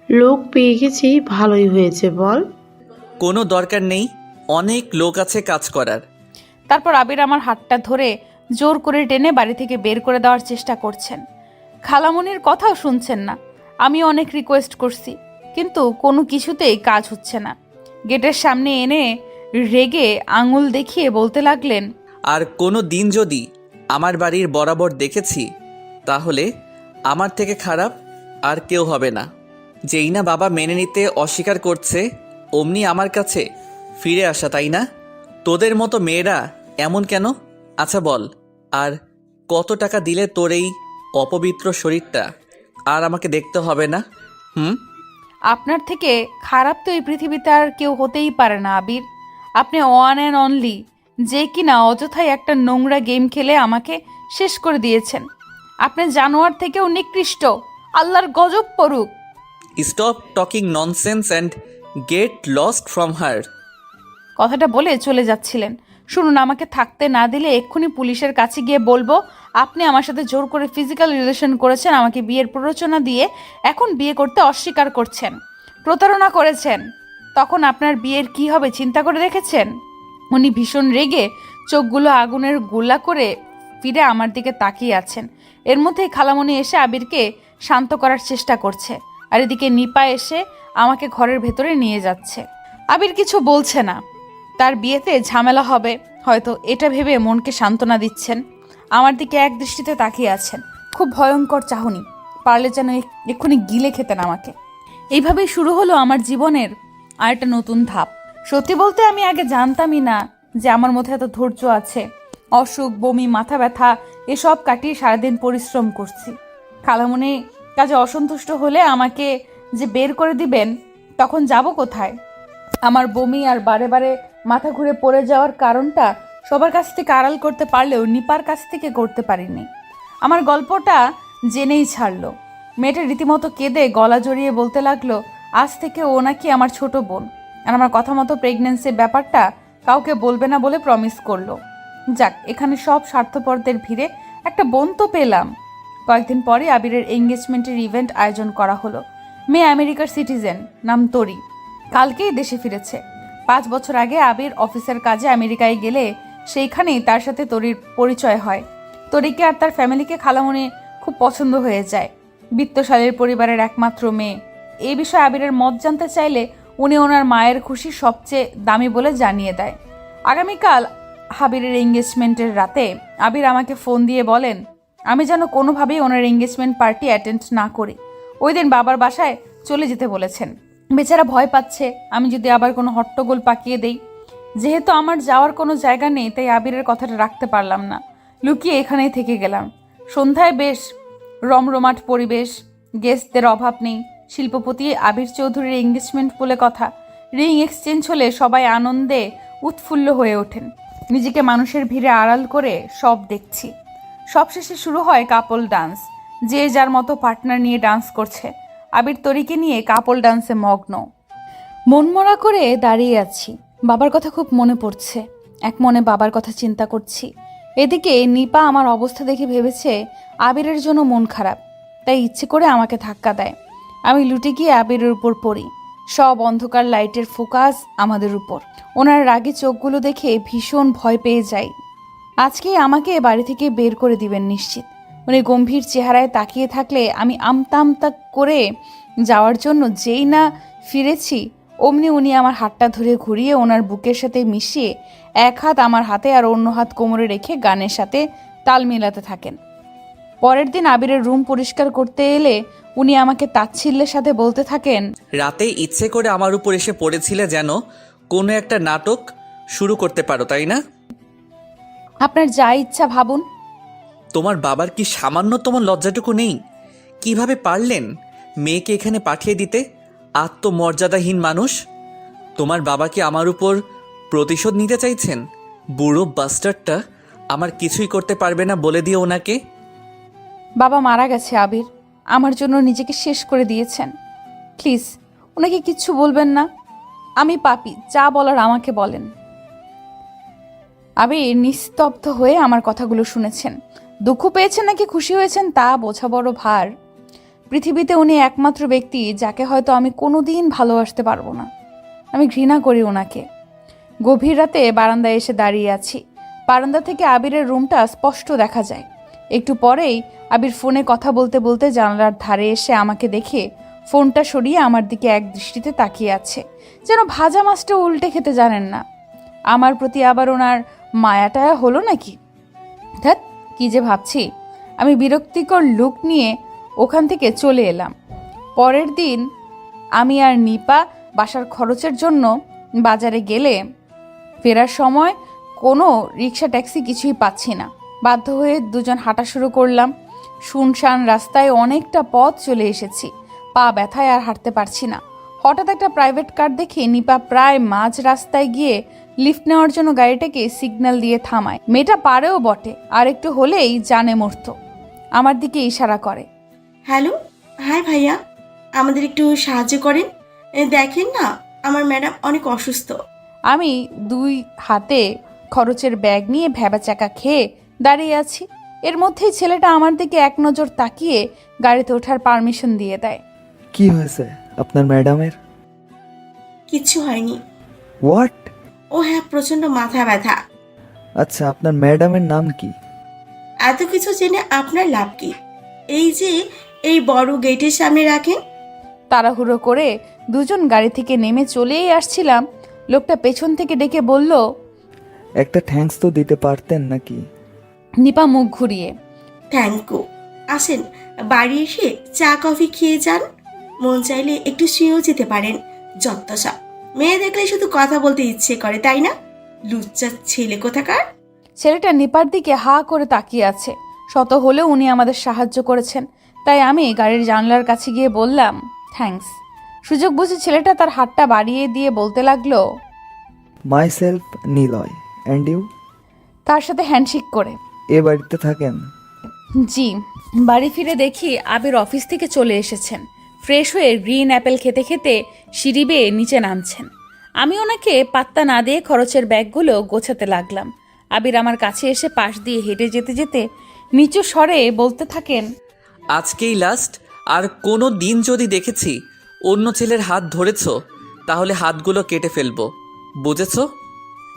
লোক পেয়ে গেছি, ভালোই হয়েছে বল। কোনো দরকার নেই, অনেক লোক আছে কাজ করার। তারপর আবির আমার হাতটা ধরে জোর করে টেনে বাড়ি থেকে বের করে দেওয়ার চেষ্টা করছেন। খালামণির কথাও শুনছেন না। আমি অনেক রিকোয়েস্ট করছি, কিন্তু কোনো কিছুতেই কাজ হচ্ছে না। গেটের সামনে এনে রেগে আঙুল দেখিয়ে বলতে লাগলেন, আর কোনো দিন যদি আমার বাড়ির বরাবর দেখেছি, তাহলে আমার থেকে খারাপ আর কেউ হবে না। যেই না বাবা মেনে নিতে অস্বীকার করছে, অমনি আমার কাছে ফিরে আসা, তাই না? তোদের মতো মেয়েরা এমন কেন? আচ্ছা বল, আর কত টাকা দিলে তোর এই অপবিত্র শরীরটা আর আমাকে দেখতে হবে না? আপনার থেকে খারাপ তো এই পৃথিবীতে আর কেউ হতেই পারে না আবির। আপনি ওয়ান অ্যান্ড অনলি, যে কিনা অযথাই একটা নোংরা গেম খেলে আমাকে শেষ করে দিয়েছেন। আপনি জানোয়ার থেকেও নিকৃষ্ট, আল্লাহর গজব পড়ুক। Stop talking nonsense and get lost from her. কথাটা বলে চলে যাচ্ছিলেন। শুনুন, আমাকে থাকতে না দিলে এক্ষুনি পুলিশের কাছে গিয়ে বলবো আপনি আমার সাথে জোর করে ফিজিক্যাল রিলেশন করেছেন, আমাকে বিয়ের প্ররোচনা দিয়ে এখন বিয়ে করতে অস্বীকার করছেন, প্রতারণা করেছেন। তখন আপনার বিয়ের কি হবে চিন্তা করে দেখেছেন? উনি ভীষণ রেগে চোখগুলো আগুনের গোলা করে ফিরে আমার দিকে তাকিয়ে আছেন। এর মধ্যেই খালামণি এসে আবিরকে শান্ত করার চেষ্টা করছে, আর এদিকে নিপা এসে আমাকে ঘরের ভেতরে নিয়ে যাচ্ছে। আবির কিছু বলছে না, তার বিয়েতে ঝামেলা হবে হয়তো, এটা ভেবে মনকে সান্ত্বনা দিচ্ছেন। আমার দিকে এক দৃষ্টিতে তাকিয়ে আছেন, খুব ভয়ঙ্কর চাহনি, পারলে যেন এক্ষুনি গিলে খেতেন আমাকে। এইভাবেই শুরু হলো আমার জীবনের আরেকটা নতুন ধাপ। সত্যি বলতে আমি আগে জানতামই না যে আমার মধ্যে এত ধৈর্য আছে। অসুখ, বমি, মাথা ব্যথা এসব কাটিয়ে সারাদিন পরিশ্রম করছি। খালামণি কাজে অসন্তুষ্ট হলে আমাকে যে বের করে দিবেন, তখন যাব কোথায়? আমার বমি আর বারে বারে মাথা ঘুরে পড়ে যাওয়ার কারণটা সবার কাছ থেকে আড়াল করতে পারলেও নিপার কাছ থেকে করতে পারিনি। আমার গল্পটা জেনেই ছাড়লো। মেয়েটা রীতিমতো কেঁদে গলা জড়িয়ে বলতে লাগলো আজ থেকে ও নাকি আমার ছোট বোন, আর আমার কথা মতো প্রেগনেন্সির ব্যাপারটা কাউকে বলবে না বলে প্রমিস করলো। যাক, এখানে সব স্বার্থপরদের ভিড়ে একটা বোন তো পেলাম। কয়েকদিন পরে আবিরের এঙ্গেজমেন্টের ইভেন্ট আয়োজন করা হলো। মেয়ে আমেরিকার সিটিজেন, নাম তরি, কালকেই দেশে ফিরেছে। 5 বছর আগে আবির অফিসের কাজে আমেরিকায় গেলে সেইখানেই তার সাথে তরির পরিচয় হয়। তরিকে আর তার ফ্যামিলিকে খালামণি খুব পছন্দ হয়ে যায়। বিত্তশালীর পরিবারের একমাত্র মেয়ে। এই বিষয়ে আবিরের মত জানতে চাইলে উনি ওনার মায়ের খুশি সবচেয়ে দামি বলে জানিয়ে দেয়। আগামীকাল আবিরের এঙ্গেজমেন্টের রাতে আবির আমাকে ফোন দিয়ে বলেন আমি যেন কোনোভাবেই ওনার এঙ্গেজমেন্ট পার্টি অ্যাটেন্ড না করি। ওই দিন বাবার বাসায় চলে যেতে বলেছেন। বেচারা ভয় পাচ্ছে আমি যদি আবার কোনো হট্টগোল পাকিয়ে দেই। যেহেতু আমার যাওয়ার কোনো জায়গা নেই, তাই আবিরের কথাটা রাখতে পারলাম না, লুকিয়ে এখানেই থেকে গেলাম। সন্ধ্যায় বেশ রমরমাট পরিবেশ, গেস্টদের অভাব নেই। শিল্পপতি আবির চৌধুরীর এঙ্গেজমেন্ট বলে কথা, রিং এক্সচেঞ্জ হলে সবাই আনন্দে উৎফুল্ল হয়ে ওঠেন। নিজেকে মানুষের ভিড়ে আড়াল করে সব দেখছি। সবশেষে শুরু হয় কাপল ডান্স। যে যার মতো পার্টনার নিয়ে ডান্স করছে। আবির তরিকে নিয়ে কাপল ডান্সে মগ্ন। মনমরা করে দাঁড়িয়ে আছি। বাবার কথা খুব মনে পড়ছে। এক মনে বাবার কথা চিন্তা করছি। এদিকে নিপা আমার অবস্থা দেখে ভেবেছে আবিরের জন্য মন খারাপ, তাই ইচ্ছে করে আমাকে ধাক্কা দেয়। আমি লুটে গিয়ে আবিরের উপর পড়ি। সব অন্ধকার লাইটের ফোকাস আমাদের উপর। ওনার রাগে চোখগুলো দেখে ভীষণ ভয় পেয়ে যাই। আজকেই আমাকে বাড়ি থেকে বের করে দিবেন নিশ্চিত। উনি গম্ভীর চেহারায় তাকিয়ে থাকলে আমি আমতা আমতা করে যাওয়ার জন্য যেই না ফিরেছি, অমনি উনি আমার হাতটা ধরে ঘুরিয়ে ওনার বুকের সাথে মিশিয়ে এক হাত আমার হাতে আর অন্য হাত কোমরে রেখে গানের সাথে তাল মেলাতে থাকেন। পরের দিন আবিরের রুম পরিষ্কার করতে এলে উনি আমাকে তাচ্ছিল্যের সাথে বলতে থাকেন, রাতে ইচ্ছে করে আমার উপর এসে পড়েছিলে যেন কোনো একটা নাটক শুরু করতে পারো, তাই না? আপনার যা ইচ্ছা ভাবুন। তোমার বাবার কি সামান্যতম লজ্জাটুকু নেই? কিভাবে পারলেন মেয়েকে এখানে পাঠিয়ে দিতে? আত্মমর্যাদাহীন মানুষ। তোমার বাবা কি আমার উপর প্রতিশোধ নিতে চাইছেন? বুড়ো বাস্টারটা আমার কিছুই করতে পারবে না বলে দিয়ে ওনাকে। বাবা মারা গেছে আবির, আমার জন্য নিজেকে শেষ করে দিয়েছেন। প্লিজ ওনাকে কিচ্ছু বলবেন না। আমি পাপী, যা বলার আমাকে বলেন। আবির নিস্তব্ধ হয়ে আমার কথাগুলো শুনেছেন। দুঃখ পেয়েছেন নাকি খুশি হয়েছেন তা বোঝা বড় ভার। পৃথিবীতে উনি একমাত্র ব্যক্তি যাকে হয়তো আমি কোনোদিন ভালোবাসতে পারবো না। আমি ঘৃণা করি ওনাকে। গভীর রাতে বারান্দায় এসে দাঁড়িয়ে আছি। বারান্দা থেকে আবিরের রুমটা স্পষ্ট দেখা যায়। একটু পরেই আবির ফোনে কথা বলতে বলতে জানালার ধারে এসে আমাকে দেখে ফোনটা সরিয়ে আমার দিকে এক দৃষ্টিতে তাকিয়ে আছে, যেন ভাজা মাছটা উল্টে খেতে জানেন না। আমার প্রতি আবার ওনার মায়াটায়া হলো নাকি? ধ্যাৎ, কি যে ভাবছি। আমি বিরক্তিকর লুক নিয়ে ওখান থেকে চলে এলাম। পরের দিন আমি আর নিপা বাসার খরচের জন্য বাজারে গেলে ফেরার সময় কোনো রিক্সা ট্যাক্সি কিছুই পাচ্ছি না। বাধ্য হয়ে দুজন হাঁটা শুরু করলাম। শুনশান রাস্তায় অনেকটা পথ চলে এসেছি। পা ব্যথায় আর হাঁটতে পারছি না। হঠাৎ একটা প্রাইভেট কার দেখে নিপা প্রায় মাঝ রাস্তায় গিয়ে লিফট নেওয়ার জন্য গাড়িটাকে সিগন্যাল দিয়ে থামায়। মেয়েটা পারেও বটে, আর একটু হলেই জানে মরত। আমার দিকে ইশারা করে। হ্যালো, হাই ভাইয়া, আমাদের একটু সাহায্য করেন। দেখেন না, আমার ম্যাডাম অনেক অসুস্থ। আমি দুই হাতে খরচের ব্যাগ নিয়ে ভ্যাবাচাকা খেয়ে দাঁড়িয়ে আছি। এর মধ্যেই ছেলেটা আমার দিকে এক নজর তাকিয়ে গাড়িতে ওঠার পারমিশন দিয়ে দেয়। কি হয়েছে আপনার ম্যাডামের? কিচ্ছু হয়নি। হোয়াট? ও হ্যাঁ, প্রচন্ড মাথা ব্যথা। আচ্ছা, আপনার ম্যাডামের নাম কি? এত কিছু জেনে আপনার লাভ কি? এই যে এই বড় গেটের সামনে রাখেন। তাড়াহুড়ো করে দুজন গাড়ি থেকে নেমে চলেই আসছিলাম, লোকটা পেছন থেকে ডেকে বলল, একটা থ্যাঙ্কস তো দিতে পারতেন নাকি? নিপা মুখ ঘুরিয়ে, থ্যাংক ইউ। আসেন, বাড়ি এসে চা কফি খেয়ে যান। মন চাইলে একটু শুয়েও যেতে পারেন। যত্তসা মেয়ে দেখলে শুধু কথা বলতে ইচ্ছে করে, তাই না? লুচ্চা ছেলে কোথাকার। ছেলেটা নিপার দিকে হা করে তাকিয়ে আছে। শত হলেও উনি আমাদের সাহায্য করেছেন, তাই আমি গাড়ির জানলার কাছে গিয়ে বললাম, থ্যাঙ্কস। সুযোগ বুঝে ছেলেটা তার হাতটা বাড়িয়ে দিয়ে বলতে লাগলো, myself Niloy, and you? তার সাথে হ্যান্ডশেক করে। এ বাড়িতে থাকেন? জি। বাড়ি ফিরে দেখি আবির অফিস থেকে চলে এসেছেন। ফ্রেশ হয়ে গ্রিন অ্যাপেল খেতে খেতে সিঁড়ি বেয়ে নিচে নামছেন। আমি ওনাকে পাত্তা না দিয়ে খরচের ব্যাগগুলো গোছাতে লাগলাম। আবির আমার কাছে এসে পাশ দিয়ে হেঁটে যেতে যেতে নিচু স্বরে বলতে থাকেন, আজকেই লাস্ট। আর কোনো দিন যদি দেখেছি অন্য ছেলের হাত ধরেছ, তাহলে হাতগুলো কেটে ফেলবো, বুঝেছ?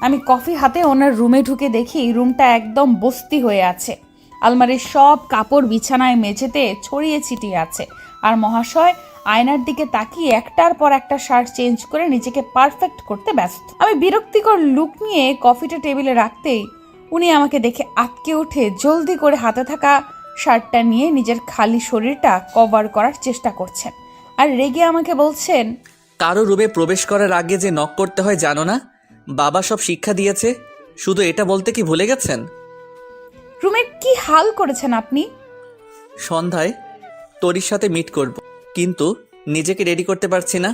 আমি কফি হাতে ওনার রুমে ঢুকে দেখি রুমটা একদম বস্তি হয়ে আছে। আলমারির সব কাপড় বিছানায় মেঝেতে ছড়িয়ে ছিটিয়ে আছে। আর মহাশয় আয়নার দিকে তাকিয়ে একটার পর একটা শার্ট চেঞ্জ করে নিজেকে পারফেক্ট করতে ব্যস্ত। আমি বিরক্তিকর লুক নিয়ে কফিটা টেবিলে রাখতেই উনি আমাকে দেখে আটকে উঠে জলদি করে হাতে থাকা শার্টটা নিয়ে নিজের খালি শরীরটা কভার করার চেষ্টা করছেন। আর রেগে আমাকে বলছেন, কারো রুমে প্রবেশ করার আগে যে নক করতে হয় জানো না? বাবা সব শিক্ষা দিয়েছে, শুধু এটা বলতে কি ভুলে গেছেন? রুমের কি হাল করেছেন আপনি? সন্ধ্যায় তোরির সাথে মিট করব, কিন্তু নিজেকে রেডি করতে পারছি না।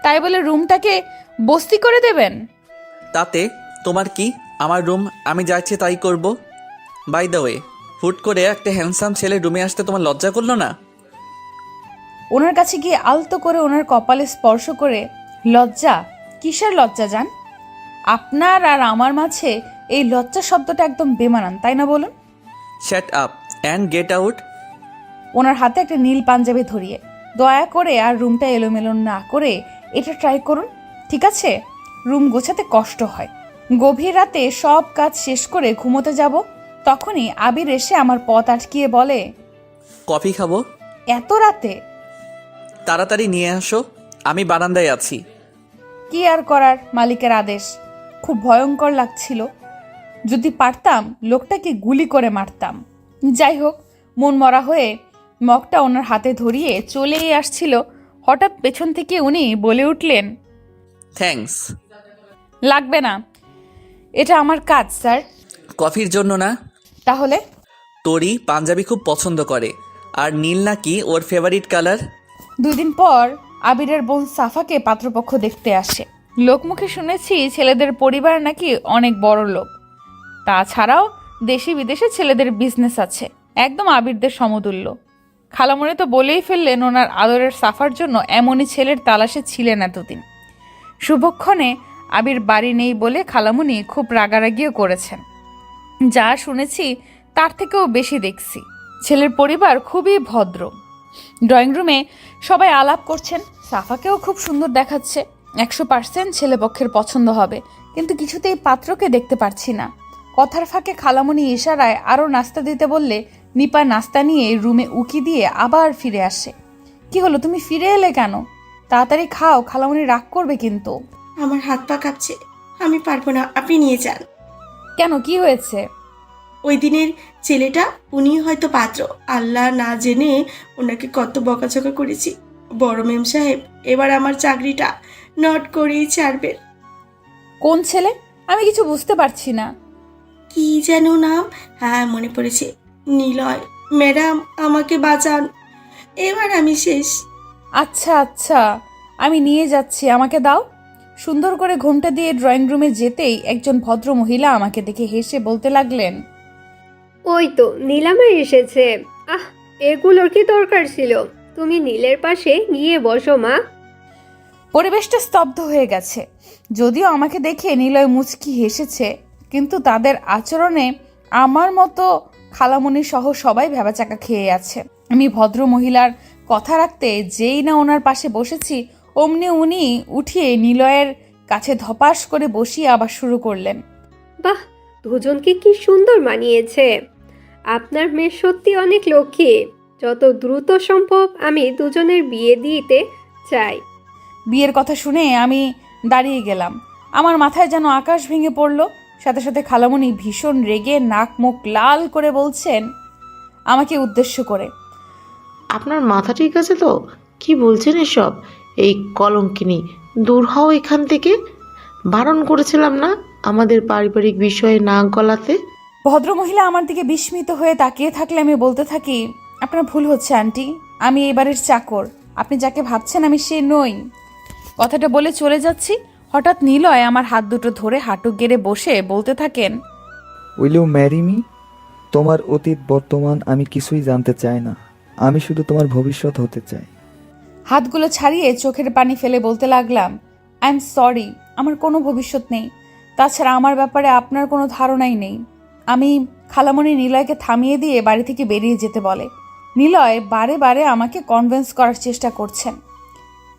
তাই বলে রুমটাকে বস্তি করে দেবেন? তাতে তোমার কি? আমার রুম, আমি যা ইচ্ছে তাই করব। বাই দ্য ওয়ে, হুট করে একটা হ্যান্ডসাম ছেলে রুমে আসতে তোমার লজ্জা করলো না? ওনার কাছে গিয়ে আলতো করে ওনার কপালে স্পর্শ করে লজ্জা? কিসের লজ্জা জান? আপনার আর আমার মাঝে এই লজ্জা শব্দটা একদম বেমানান, তাই না বলুন? Shut up and get out. ওনার হাতে একটা নীল পাঞ্জাবি ধরিয়ে দয়া করে আর রুমটা এলোমেলো না করে এটা ট্রাই করুন, ঠিক আছে? রুম গোছাতে কষ্ট হয়। গভীর রাতে সব কাজ শেষ করে ঘুমোতে যাব, তখনই আবির এসে আমার পথ আটকিয়ে বলে, কফি খাবো। এত রাতে? তাড়াতাড়ি নিয়ে আসো, আমি বারান্দায় আছি। কি আর করার, মালিকের আদেশ। খুব ভয়ঙ্কর লাগছিল, যদি পারতাম লোকটাকে গুলি করে মারতাম। যাই হোক, মন মরা হয়ে মগটা ওনার হাতে ধরিয়ে চলেই আসছিল, হঠাৎ পেছন থেকে উনি বলে উঠলেন, থ্যাঙ্কস। লাগবে না, এটা আমার কাজ স্যার। কফির জন্য না। তাহলে? তোরি পাঞ্জাবি খুব পছন্দ করে, আর নীল নাকি ওর ফেভারিট কালার। 2 দিন পর আবিরের বোন সাফাকে পাত্রপক্ষ দেখতে আসে। লোকমুখে শুনেছি ছেলেদের পরিবার নাকি অনেক বড় লোক, তাছাড়াও দেশি বিদেশে ছেলেদের বিজনেস আছে, একদম আবিরদের সমতুল্য। খালামণি তো বলেই ফেললেন ওনার আদরের সাফার জন্য এমনই ছেলের তালাশে ছিলেন এতদিন। শুভক্ষণে আবির বাড়ি নেই বলে খালামণি খুব রাগারাগিও করেছেন। যা শুনেছি তার থেকেও বেশি দেখছি। ছেলের পরিবার খুবই ভদ্র। ড্রয়িং রুমে সবাই আলাপ করছেন, সাফাকেও খুব সুন্দর দেখাচ্ছে, 100% ছেলেপক্ষের পছন্দ হবে, কিন্তু কিছুতেই পাত্রকে দেখতে পারছি না। কথার ফাঁকে খালামণি ইশারায় আরও নাস্তা দিতে বললে নিপা নাস্তা নিয়ে রুমে উকি দিয়ে আবার ফিরে আসে। কি হলো, তুমি ফিরে এলে কেন? তাড়াতাড়ি খাও, খালামণি রাগ করবে কিন্তু। আমার হাত পা কাঁপছে, আমি পারবো না, আপনি নিয়ে যান। কেন, কি হয়েছে? ওই দিনের ছেলেটা, উনি হয়তো পাত্র। আল্লাহ না জেনে ওনাকে কত বকাঝকা করেছি। বড় মেম সাহেব এবার আমার চাকরিটা নট করেই ছাড়বেন। কোন ছেলে? আমি কিছু বুঝতে পারছি না। কি যেন নাম? হ্যাঁ, মনে পড়েছে, নিলয়। ম্যাডাম আমাকে বাঁচান, এবার আমি শেষ। আচ্ছা আচ্ছা, আমি নিয়ে যাচ্ছি, আমাকে দাও। সুন্দর করে ঘোমটা দিয়ে ড্রয়িং রুমে যেতেই একজন ভদ্র মহিলা আমাকে দেখে হেসে বলতে লাগলেন, ওই তো নীলামা এসেছে। আহ, এগুলোর কি দরকার ছিল? তুমি নীলের পাশে গিয়ে বসো মা। পরিবেশটা স্তব্ধ হয়ে গেছে। যদিও আমাকে দেখে নিলয় মুচকি হেসেছে, কিন্তু তাদের আচরণে আমার মতো খালামণি সহ সবাই ভেবাচাকা খেয়ে আছে। আমি ভদ্র মহিলার কথা রাখতে যেই না ওনার পাশে বসেছি, অমনি উনি উঠিয়ে নিলয়ের কাছে ধপাস করে বসিয়ে আবার শুরু করলেন, বাহ, দুজনকে কি সুন্দর মানিয়েছে। আপনার মেয়ে সত্যি অনেক লক্ষ্মী। যত দ্রুত সম্ভব আমি দুজনের বিয়ে দিতে চাই। বিয়ের কথা শুনে আমি দাঁড়িয়ে গেলাম। আমার মাথায় যেন আকাশ ভেঙে পড়ল। সাথে সাথে খালামণি ভীষণ রেগে নাক মুখ লাল করে বলছেন আমাকে উদ্দেশ্য করে, আপনার মাথা ঠিক আছে তো? কি বলছেন এসব? এই কলঙ্কিনী, দূর হও এখান থেকে। বারণ করেছিলাম না আমাদের পারিবারিক বিষয়ে নাক গলাতে? ভদ্রমহিলা আমার দিকে বিস্মিত হয়ে তাকিয়ে থাকলে আমি বলতে থাকি, আপনার ভুল হচ্ছে আন্টি, আমি এই বাড়ির চাকর। আপনি যাকে ভাবছেন আমি সে নই। কথাটা বলে চলে যাচ্ছি, হঠাৎ নিলয় আমার হাত দুটো ধরে হাঁটু গেড়ে বসে বলতে থাকেন, উইল ইউ ম্যারি মি? তোমার অতীত বর্তমান আমি কিছুই জানতে চাই না, আমি শুধু তোমার ভবিষ্যৎ হতে চাই। হাতগুলো ছাড়িয়ে চোখের পানি ফেলে বলতে লাগলাম, আই এম সরি, আমার কোনো ভবিষ্যৎ নেই। তাছাড়া আমার ব্যাপারে আপনার কোনো ধারণাই নেই। আমি খালামণি নিলয়কে থামিয়ে দিয়ে বাড়ি থেকে বেরিয়ে যেতে বলে। নিলয় বারে বারে আমাকে কনভিন্স করার চেষ্টা করছেন,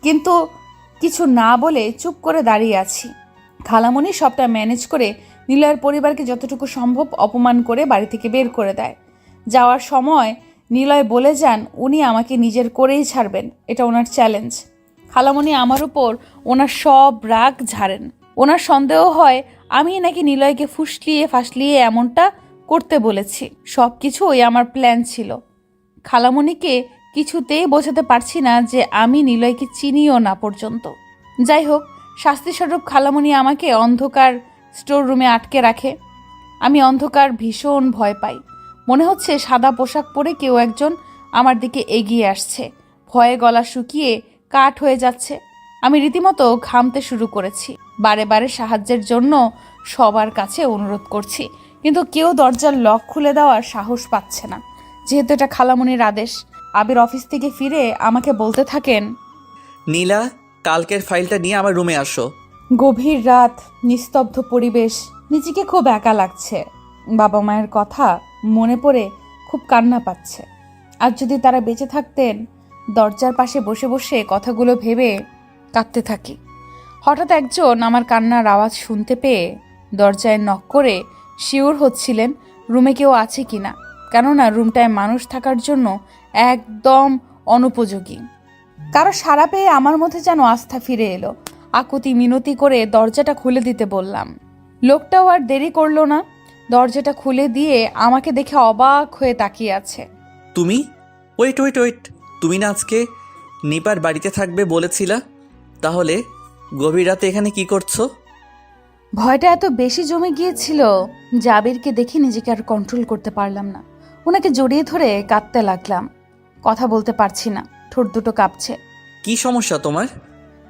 কিন্তু কিছু না বলে চুপ করে দাঁড়িয়ে আছি। খালামণি সবটা ম্যানেজ করে নিলয়ের পরিবারকে যতটুকু সম্ভব অপমান করে বাড়ি থেকে বের করে দেয়। যাওয়ার সময় নিলয় বলে যান উনি আমাকে নিজের করেই ছাড়বেন, এটা ওনার চ্যালেঞ্জ। খালামণি আমার উপর ওনার সব রাগ ঝাড়েন। ওনার সন্দেহ হয় আমি নাকি নিলয়কে ফুসলিয়ে ফাসলিয়ে এমনটা করতে বলেছি। সব কিছুই আমার প্ল্যান ছিল। খালামণিকে কিছুতেই বোঝাতে পারছি না যে আমি নিলয়কে চিনিও না পর্যন্ত। যাই হোক, শাস্তিস্বরূপ খালামণি আমাকে অন্ধকার স্টোর রুমে আটকে রাখে। আমি অন্ধকার ভীষণ ভয় পাই। মনে হচ্ছে সাদা পোশাক পরে কেউ একজন আমার দিকে এগিয়ে আসছে। ভয়ে গলা শুকিয়ে কাঠ হয়ে যাচ্ছে। আমি রীতিমতো ঘামতে শুরু করেছি। বারে বারে সাহায্যের জন্য সবার কাছে অনুরোধ করছি, কিন্তু কেউ দরজার লক খুলে দেওয়ার সাহস পাচ্ছে না। যেহেতু এটা খালামণির আদেশ, আবির অফিস থেকে ফিরে আমাকে বলতে থাকেন, নীলা, কালকের ফাইলটা নিয়ে আমার রুমে আসো। গভীর রাত, নিস্তব্ধ পরিবেশ, নিজেকে খুব একা লাগছে। বাবা মায়ের কথা মনে পড়ে খুব কান্না পাচ্ছে। আর যদি তারা বেঁচে থাকতেন। দরজার পাশে বসে বসে কথাগুলো ভেবে কাঁদতে থাকি। হঠাৎ একজন আমার কান্নার আওয়াজ শুনতে পেয়ে দরজায় নক করে শিওর হচ্ছিলেন রুমে কেউ আছে কিনা, কেননা রুমটায় মানুষ থাকার জন্য একদম অনুপযোগী। কারো সাড়া পেয়ে আমার মধ্যে যেন আস্থা ফিরে এলো। আকুতি মিনতি করে দরজাটা খুলে দিতে বললাম। লোকটাও আর দেরি করলো না, দরজাটা খুলে দিয়ে আমাকে দেখে অবাক হয়ে তাকিয়ে আছে। তুমি? ওয়েট ওয়েট ওয়েট, তুমি না আজকে নিপার বাড়িতে থাকবে বলেছিলা? তাহলে গভীর রাতে এখানে কি করছো? ভয়টা এত বেশি জমে গিয়েছিল, জাবিরকে দেখে নিজেকে আর কন্ট্রোল করতে পারলাম না। ওনাকে জড়িয়ে ধরে কাঁদতে লাগলাম। কথা বলতে পারছি না, ঠোঁট দুটো কাঁপছে। কি সমস্যা তোমার?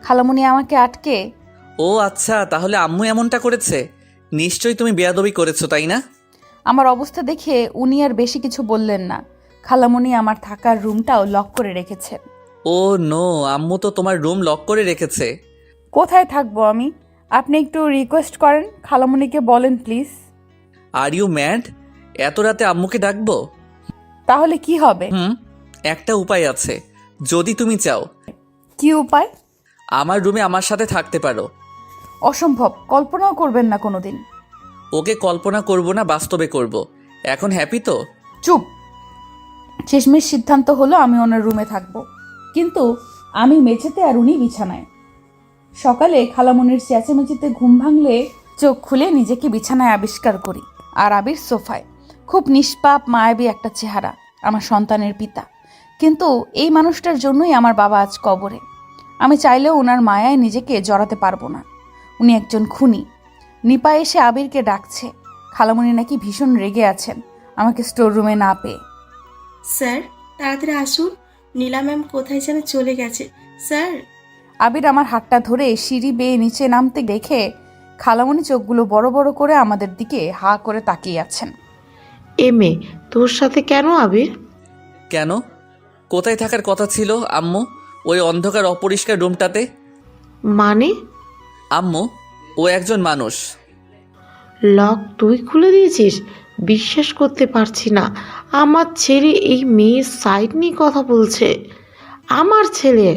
খালামণি আমাকে আটকে। ও আচ্ছা, তাহলে আম্মু এমনটা করেছে। নিশ্চয়ই তুমি বেয়াদবি করেছো, তাই না? আমার অবস্থা দেখে উনি আর বেশি কিছু বললেন না। খালামণি আমার থাকার রুমটাও লক করে রেখেছেন। ও নো, আম্মু তো তোমার রুম লক করে রেখেছে। কোথায় থাকবো আমি? আপনি একটু রিকোয়েস্ট করেন, খালামণিকে বলেন প্লিজ। Are you mad? এত রাতে আম্মুকে ডাকবো? তাহলে কি হবে? একটা উপায় আছে, যদি তুমি চাও। কি উপায়? আমার রুমে আমার সাথে থাকতে পারো। অসম্ভব, কল্পনাও করবেন না কোনোদিন। ওকে কল্পনা করব না, বাস্তবে করব। এখন হ্যাপি তো? চুপ। শেষমেশ সিদ্ধান্ত হলো আমি ওনার রুমে থাকবো, কিন্তু আমি মেঝেতে আর উনি বিছানায়। সকালে খালামণির চেঁচামেচিতে ঘুম ভাঙলে চোখ খুলে নিজেকে বিছানায় আবিষ্কার করি, আর আবির সোফায়। খুব নিষ্পাপ মায়াবী একটা চেহারা, আমার সন্তানের পিতা। কিন্তু এই মানুষটার জন্যই আমার বাবা আজ কবরে। আমি চাইলেও ওনার মায়ায় নিজেকে জড়াতে পারবো না। উনি একজন খুনি। নিপা এসে আবিরকে ডাকছে। খালামণি নাকি ভীষণ রেগে আছেন আমাকে স্টোর রুমে না পেয়ে। স্যার, তাড়াতাড়ি আসুন, নীলা ম্যাম কোথায় যেন চলে গেছে স্যার। আবির আমার হাতটা ধরে সিঁড়ি বেয়ে নিচে নামতে দেখে খালামণি চোখগুলো বড় বড় করে আমাদের দিকে হা করে তাকিয়ে আছেন। এ মেয়ে, তোর সাথে কেন আবির? কেন? কোথায় থাকার কথা ছিল আম্মু? ওই অন্ধকার অপরিষ্কার রুমটাতে। মানে? আম্মু, ও একজন মানুষ। লক তুই খুলে দিয়েছিস? বিশ্বাস করতে পারছি না। আমার ছেলে এই মেয়ের সাইড নিয়ে কথা বলছে। আমার ছেলে।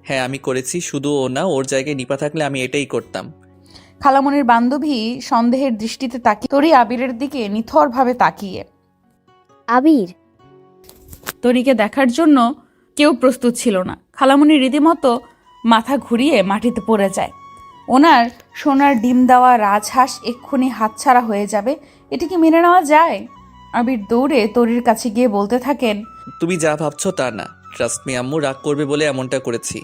হ্যাঁ, আমি করেছি। শুধু ও না, ওর জায়গায় নিপা থাকলে আমি এটাই করতাম। খালামণির বান্ধবী সন্দেহের দৃষ্টিতে তাকিয়ে তরি আবিরের দিকে নিথরভাবে তাকিয়ে। আবির, তরিকে দেখার জন্য কেউ প্রস্তুত ছিল না। খালামণি রীতিমতো মাথা ঘুরিয়ে মাটিতে পড়ে যায়। ওনার সোনার ডিম দেওয়া রাজহাঁস এক্ষুনি হাতছাড়া হয়ে যাবে, এটা কি মেনে নেওয়া যায়? আবির দৌড়ে তরির কাছে গিয়ে বলতে থাকেন, তুমি যা ভাবছো তা না। ট্রাস্ট মি, আম্মু রাগ করবে বলে এমনটা করেছি।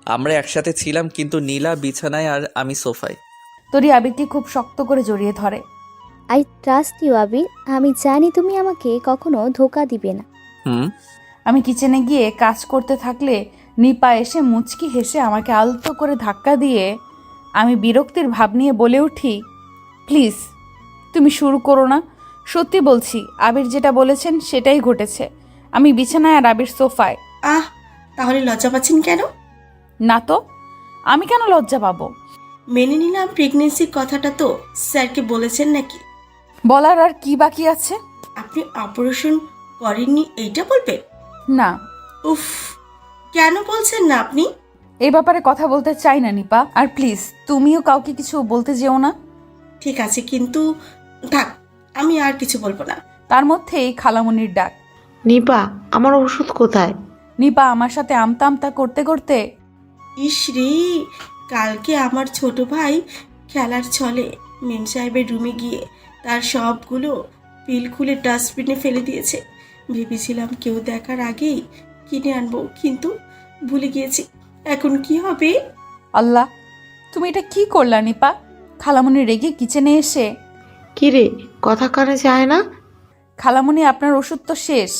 আমরা একসাথে ছিলাম, কিন্তু নীলা বিছানায় আর আমি সোফায়। তরি আবিরকে খুব শক্ত করে জড়িয়ে ধরে। আই ট্রাস্ট ইউ আবির। আমি জানি তুমি আমাকে কখনো ধোকা দিবে না। আমি কিচেনে গিয়ে কাজ করতে থাকলে নিপা এসে মুচকি হেসে আমাকে আলতো করে ধাক্কা দিয়ে আমি বিরক্তির ভাব নিয়ে বলে উঠি, প্লিজ তুমি শুরু করো না। সত্যি বলছি, আবির যেটা বলেছেন সেটাই ঘটেছে। আমি বিছানায় আর আবির সোফায়। আহ, তাহলে লজ্জা পাচ্ছেন কেন? না তো, আমি কেন লজ্জা পাবো? মেনে নিলাম প্রেগনেন্সির কথাটা তো স্যারকে বলেছেন নাকি? বলার আর কি বাকি আছে? আপনি অপারেশন করেননি এইটা বলবেন? না। উফ, কেন বলছেন না আপনি? এই ব্যাপারে কথা বলতে চাই না নিপা, আর প্লিজ তুমিও কাউকে কিছু বলতে যেও না। ঠিক আছে, কিন্তু থাক, আমি আর কিছু বলবো না। তার মধ্যেই খালামণির ডাক। নিপা, আমার ওষুধ কোথায়? নিপা আমার সাথে আমতা আমতা করতে করতে, ইস রে, কালকে আমার ছোট ভাই খেলার ছলে মেম সাহেবের রুমে গিয়ে তার সবগুলো পিল খুলে ডাস্টবিনে ফেলে দিয়েছে। ভেবেছিলাম কেউ দেখার আগেই কিনে আনবো, কিন্তু ভুলে গিয়েছি। এখন কি হবে? আল্লাহ, তুমি এটা কি করলা নিপা? খালামণি রেগে কিচেনে এসে, কি রে, কথা কানে যায় না? খালামণি আপনার ওষুধ তো শেষ।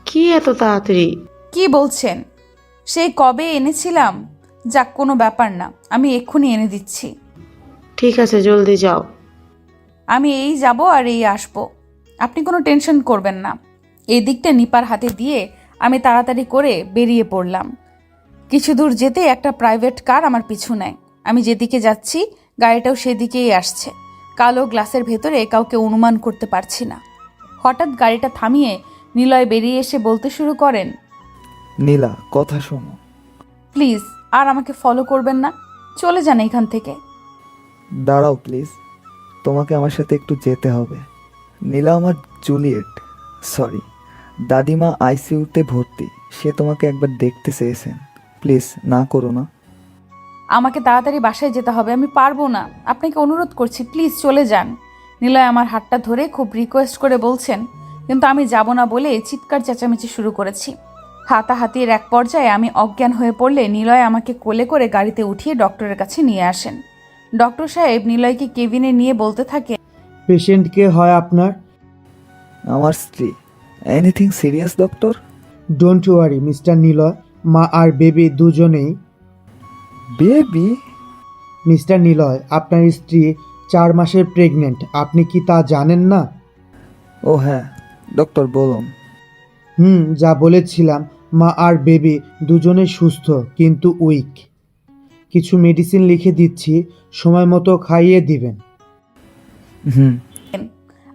কি এত তাড়াতাড়ি? কি বলছেন? সেই কবে এনেছিলাম। যাক, কোনো ব্যাপার না, আমি এক্ষুনি এনে দিচ্ছি। ঠিক আছে, জলদি যাও। আমি এই যাব আর এই আসবো, আপনি কোনো টেনশন করবেন না। এই দিকটা নিপার হাতে দিয়ে আমি তাড়াতাড়ি করে বেরিয়ে পড়লাম। কিছু দূর যেতে একটা প্রাইভেট কার আমার পিছু নেয়। আমি যেদিকে যাচ্ছি গাড়িটাও সেদিকেই আসছে। কালো গ্লাসের ভেতরে কাউকে অনুমান করতে পারছি না। হঠাৎ গাড়িটা থামিয়ে নিলয় বেরিয়ে এসে বলতে শুরু করেন, নীলা, কথা শোনো। প্লিজ আর আমাকে ফলো করবেন না, চলে যান এখান থেকে। দাঁড়াও প্লিজ, তোমাকে আমার সাথে একটু যেতে হবে। নীলা আমার জুলিয়েট, সরি, দাদিমা আইসিইউতে ভর্তি, সে তোমাকে একবার দেখতে চেয়েছেন। প্লিজ না করো না। আমাকে তাড়াতাড়ি বাসায় যেতে হবে, আমি পারবো না, আপনাকে অনুরোধ করছি, প্লিজ চলে যান। নিলয় আমার হাতটা ধরে খুব রিকোয়েস্ট করে বলছেন, কিন্তু আমি যাব না বলে চিৎকার চেঁচামেচি শুরু করেছি। হাতাহাতির এক পর্যায়ে আমি অজ্ঞান হয়ে পড়লে নিলয় আমাকে কোলে করে গাড়িতে উঠিয়ে ডক্টরের কাছে নিয়ে আসেন। ডক্টর সাহেব নিলয়কে কেবিনে নিয়ে বলতে থাকে, পেশেন্ট কে হয় আপনার? আমার স্ত্রী। Anything serious doctor? Don't worry mister Niloy, মা আর বেবি দুজনেই। বেবি? মিস্টার নিলয়, আপনার স্ত্রী 4 মাসের প্রেগনেন্ট, আপনি কি তা জানেন না? ও হ্যাঁ ডক্টর, বলুন। যা বলেছিলাম, মা আর বেবি দুজনেই সুস্থ কিন্তু উইক। কিছু মেডিসিন লিখে দিচ্ছি, সময় মতো খাইয়ে দিবেন। হুম।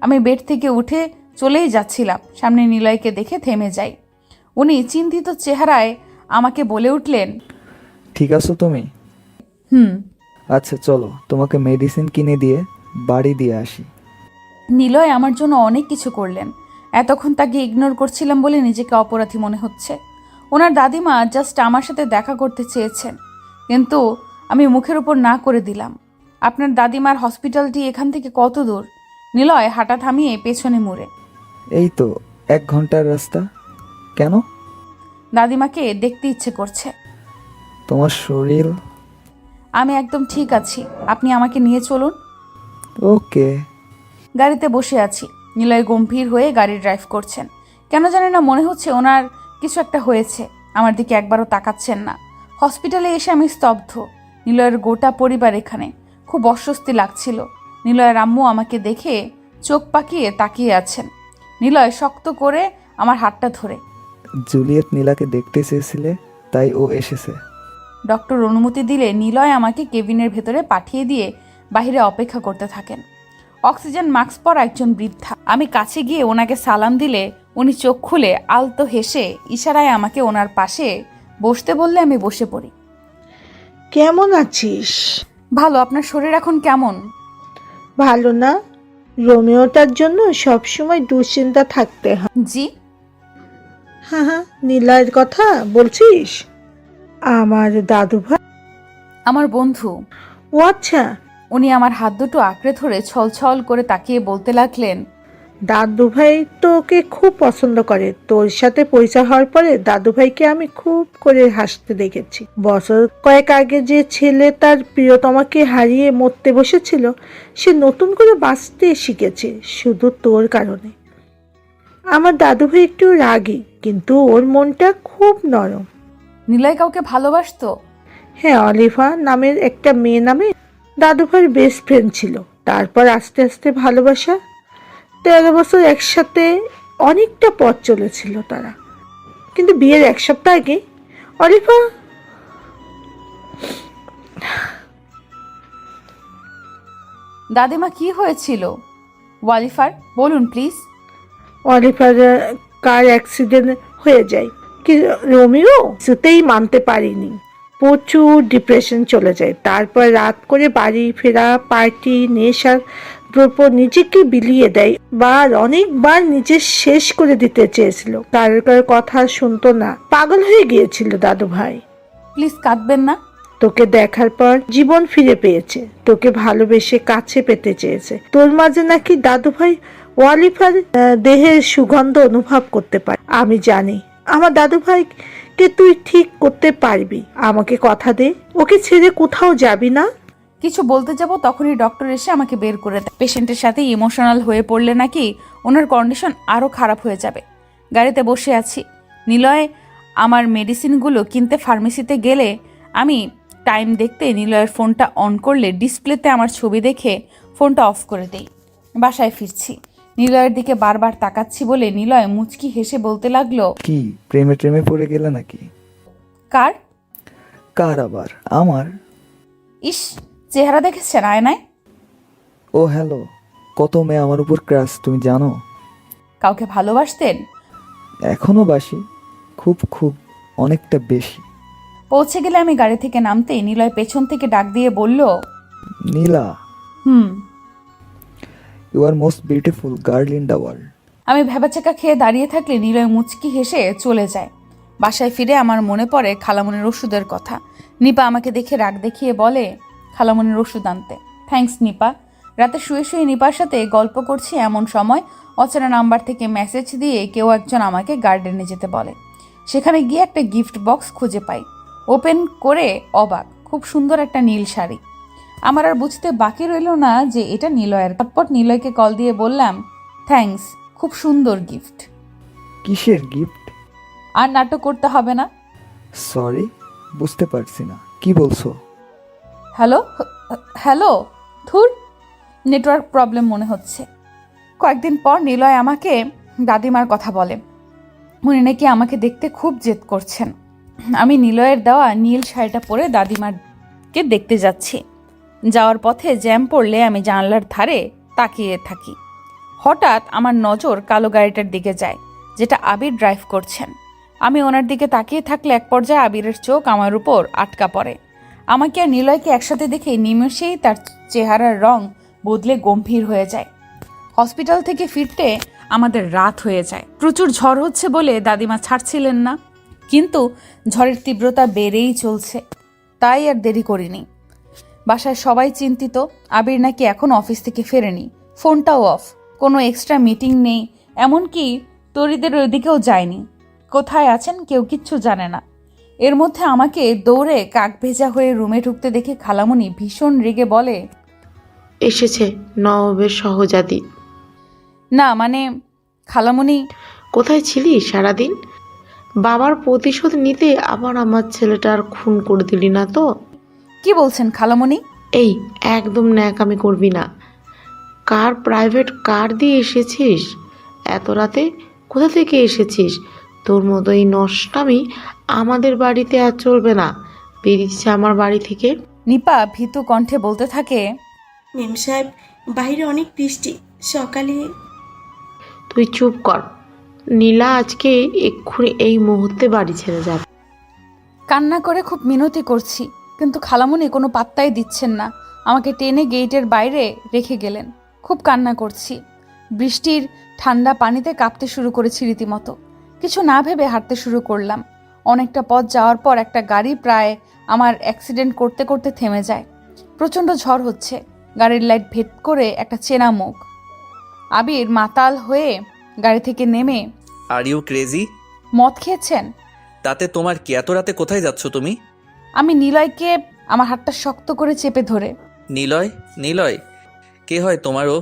আমি বেড থেকে উঠে চলেই যাচ্ছিলাম, সামনে নিলয়কে দেখে থেমে যাই। উনি চিন্তিত চেহারায় আমাকে বলে উঠলেন, ঠিক আছো তুমি? হুম। আচ্ছা চলো, তোমাকে মেডিসিন কিনে দিয়ে বাড়ি দিয়ে আসি। নিলয় আমার জন্য অনেক কিছু করলেন। এতক্ষণ তাকে ইগনোর করছিলাম বলে নিজেকে অপরাধী মনে হচ্ছে। ওনার দাদিমা জাস্ট আমার সাথে দেখা করতে চেয়েছেন, কিন্তু আমি মুখের উপর না করে দিলাম। আপনার দাদিমার হসপিটালটি এখান থেকে কত দূর? নিলয় হাঁটা থামিয়ে পেছনে মুড়ে, এই তো 1 ঘন্টার রাস্তা। কেন? দাদিমাকে দেখতে ইচ্ছে করছে। তোমার শরীর? আমি একদম ঠিক আছি, আপনি আমাকে নিয়ে চলুন। ওকে। গাড়িতে বসে আছি, নিলয় গম্ভীর হয়ে গাড়ি ড্রাইভ করছেন। কেন জানি না মনে হচ্ছে ওনার কিছু একটা হয়েছে। আমার দিকে একবারও তাকাচ্ছেন না। হসপিটালে এসে আমি স্তব্ধ। নিলয়ের গোটা পরিবার এখানে। খুব অস্বস্তি লাগছিল। নিলয়ের আম্মু আমাকে দেখে চোখ পাকিয়ে তাকিয়ে আছেন। নিলয় শক্ত করে আমার হাতটা ধরে, জুলিয়েট নীলাকে দেখতে চেয়েছিলে, তাই ও এসেছে। ডক্টর অনুমতি দিলে নিলয় আমাকে কেবিনের ভেতরে পাঠিয়ে দিয়ে বাইরে অপেক্ষা করতে থাকেন। অক্সিজেন মাস্ক পরা একজন বৃদ্ধা। আমি কাছে গিয়ে ওনাকে সালাম দিলে উনি চোখ খুলে আলতো হেসে ইশারায় আমাকে ওনার পাশে বসতে বললে আমি বসে পড়ি। কেমন আছিস? ভালো, আপনার শরীর এখন কেমন? ভালো না? রোমিওটার জন্য সবসময় দুশ্চিন্তা থাকতে হয়। জি। হ্যাঁ, নীলার কথা বলছিস? আমার দাদু ভাই? আমার বন্ধু। ও আচ্ছা। উনি আমার হাত দুটো আঁকড়ে ধরে ছলছল করে তাকিয়ে বলতে লাগলেন, দাদু ভাই তোকে খুব পছন্দ করে। তোর সাথে পরিচয় হওয়ার পরে দাদু ভাইকে আমি খুব করে হাসতে দেখেছি। বছর কয়েক আগে যে ছেলে তার প্রিয়তমাকে হারিয়ে মরতে বসেছিল, সে নতুন করে বাঁচতে শিখেছে শুধু তোর কারণে। আমার দাদু ভাই একটু রাগী, কিন্তু ওর মনটা খুব নরম। নিলয় কাউকে ভালোবাসতো? হ্যাঁ, অলিভা নামের একটা মেয়ে নামে দাদু ভাইয়ের বেস্ট ফ্রেন্ড ছিল। তারপর আস্তে আস্তে ভালোবাসা। 13 বছর একসাথে অনেকটা পথ চলেছিল তারা, কিন্তু বিয়ের 1 সপ্তাহ আগে অলিভা দাদিমা কি হয়েছিল? ওয়ালিফার বলুন প্লিজ। অলিভার কার অ্যাক্সিডেন্ট হয়ে যায়। কি রোমিও কিছুতেই মানতে পারিনি, প্রচুর ডিপ্রেশন চলে যায়। তারপর রাত করে বাড়ি ফেরা, পার্টি, নেশার দ্রব্য নিজেকে বিলিয়ে দেয়। অনেকবার নিজে শেষ করে দিতে চেয়েছিল, কারোর কথা শুনতো না, পাগল হয়ে গিয়েছিল দাদু ভাই। প্লিজ কাঁদবেন না। তোকে দেখার পর জীবন ফিরে পেয়েছে, তোকে ভালোবেসে কাছে পেতে চেয়েছে। তোর মাঝে নাকি দাদু ভাই ওয়ালিফার দেহের সুগন্ধ অনুভব করতে পারে। আমি জানি আমার দাদু ভাইকে তুই ঠিক করতে পারবি। আমাকে কথা দে, ওকে ছেড়ে কোথাও যাবি না। কিছু বলতে যাব তখনই ডক্টর এসে আমাকে বের করে দেয়। পেশেন্টের সাথে ইমোশনাল হয়ে পড়লে নাকি ওনার কন্ডিশন আরও খারাপ হয়ে যাবে। গাড়িতে বসে আছি। নিলয় আমার মেডিসিনগুলো কিনতে ফার্মেসিতে গেলে আমি টাইম দেখতে নিলয়ের ফোনটা অন করলে ডিসপ্লেতে আমার ছবি দেখে ফোনটা অফ করে দেই। বাসায় ফিরছি। নিলয়ের দিকে বারবার তাকাচ্ছি বলে নিলয় মুচকি হেসে বলতে লাগলো, কি প্রেমে ট্রেমে পড়ে গেলে নাকি? কার? কার আবার? আমার। ইস, চেহারা দেখেছেন আয়নায়? ও হ্যালো, কত মেয়ে আমার উপর ক্রাশ তুমি জানো? কাউকে ভালোবাসতেন? এখনো বাসি, খুব খুব অনেকটা বেশি। পৌঁছে গেলে আমি গাড়ি থেকে নামতেই নিলয় পেছন থেকে ডাক দিয়ে বলল, নীলা, হুম। You are most beautiful girl in the world. আমি ভেবাচাকা খেয়ে দাঁড়িয়ে থাকলে নিলয় মুচকি হেসে চলে যায়। বাসায় ফিরে আমার মনে পড়ে খালামণির ওষুধের কথা। নিপা আমাকে দেখে রাগ দেখিয়ে বলে, খালামণির ওষুধ আনতে। থ্যাঙ্কস নিপা। রাতে শুয়ে শুয়ে নিপার সাথে গল্প করছি এমন সময় অচেনা নাম্বার থেকে মেসেজ দিয়ে কেউ একজন আমাকে গার্ডেনে যেতে বলে। সেখানে গিয়ে একটা গিফট বক্স খুঁজে পাই। ওপেন করে অবাক, খুব সুন্দর একটা নীল শাড়ি। আমার আর বুঝতে বাকি রইল না যে এটা নিলয়ের। চটপট নিলয়কে কল দিয়ে বললাম, থ্যাঙ্কস, খুব সুন্দর গিফট। কিসের গিফট? আর নাটক করতে হবে না। সরি, বুঝতে পারছি না, কি বলছো? হ্যালো হ্যালো, ধুর, নেটওয়ার্ক প্রবলেম মনে হচ্ছে। কয়েকদিন পর নিলয় আমাকে দাদিমার কথা বলে। উনি নাকি আমাকে দেখতে খুব জেদ করছেন। আমি নিলয়ের দেওয়া নীল শাড়িটা পরে দাদিমারকে দেখতে যাচ্ছি। যাওয়ার পথে জ্যাম পড়লে আমি জানলার ধারে তাকিয়ে থাকি। হঠাৎ আমার নজর কালো গাড়িটার দিকে যায়, যেটা আবির ড্রাইভ করছেন। আমি ওনার দিকে তাকিয়ে থাকলে এক পর্যায়ে আবিরের চোখ আমার উপর আটকা পড়ে। আমাকে আর নিলয়কে একসাথে দেখে নিমেষেই তার চেহারার রং বদলে গম্ভীর হয়ে যায়। হসপিটাল থেকে ফিরতে আমাদের রাত হয়ে যায়। প্রচুর ঝড় হচ্ছে বলে দাদিমা ছাড়ছিলেন না, কিন্তু ঝড়ের তীব্রতা বেড়েই চলছে। তাই আর দেরি করিনি। বাসায় সবাই চিন্তিত। আবির নাকি এখন অফিস থেকে ফেরেনি, ফোনটাও অফ, কোনো এক্সট্রা মিটিং নেই, এমনকি তরিদের ওইদিকেও যায়নি। কোথায় আছেন কেউ কিচ্ছু জানে না। এর মধ্যে আমাকে দৌড়ে কাক ভেজা হয়ে রুমে ঢুকতে দেখে খালামণি ভীষণ রেগে বলে, এসেছে নবাবের সহজাতি। না মানে খালামণি। কোথায় ছিলি সারাদিন? বাবার প্রতিশোধ নিতে আবার আমার ছেলেটার খুন করে দিলি না তো? কি বলছেন খালামণি? এই একদম ন্যাকামি করবি না। কার প্রাইভেট কার দিয়ে এসেছিস? এত রাতে কোথা থেকে এসেছিস? তোর মতো এই নষ্টামি আমাদের বাড়িতে আর চলবে না। বেরিয়েছে আমার বাড়ি থেকে। নিপা ভীতু কণ্ঠে বলতে থাকে, মেম সাহেব, বাইরে অনেক বৃষ্টি, সকালে। তুই চুপ কর। নীলা আজকে এক্ষুনি এই মুহূর্তে বাড়ি ছেড়ে যাবে। কান্না করে খুব মিনতি করছি, কিন্তু খালামণি কোনো পাত্তাই দিচ্ছেন না। আমাকে টেনে গেটের বাইরে রেখে গেলেন। খুব কান্না করছি। বৃষ্টির ঠান্ডা পানিতে কাঁপতে শুরু করেছি রীতিমতো। কিছু না ভেবে হাঁটতে শুরু করলাম। অনেকটা পথ যাওয়ার পর একটা গাড়ি প্রায় আমার অ্যাক্সিডেন্ট করতে করতে থেমে যায়। প্রচণ্ড ঝড় হচ্ছে। গাড়ির লাইট ভেদ করে একটা চেনা মুখ। আবির মাতাল হয়ে গাড়ি থেকে নেমে, আর ইউ ক্রেজি? মদ খেয়েছেন? তাতে তোমার কি? এত রাতে কোথায় যাচ্ছ তুমি? আমি নিলয়কে আমার হাতটা শক্ত করে চেপে ধরে, নিলয়? নিলয় কে হয় তোমারও?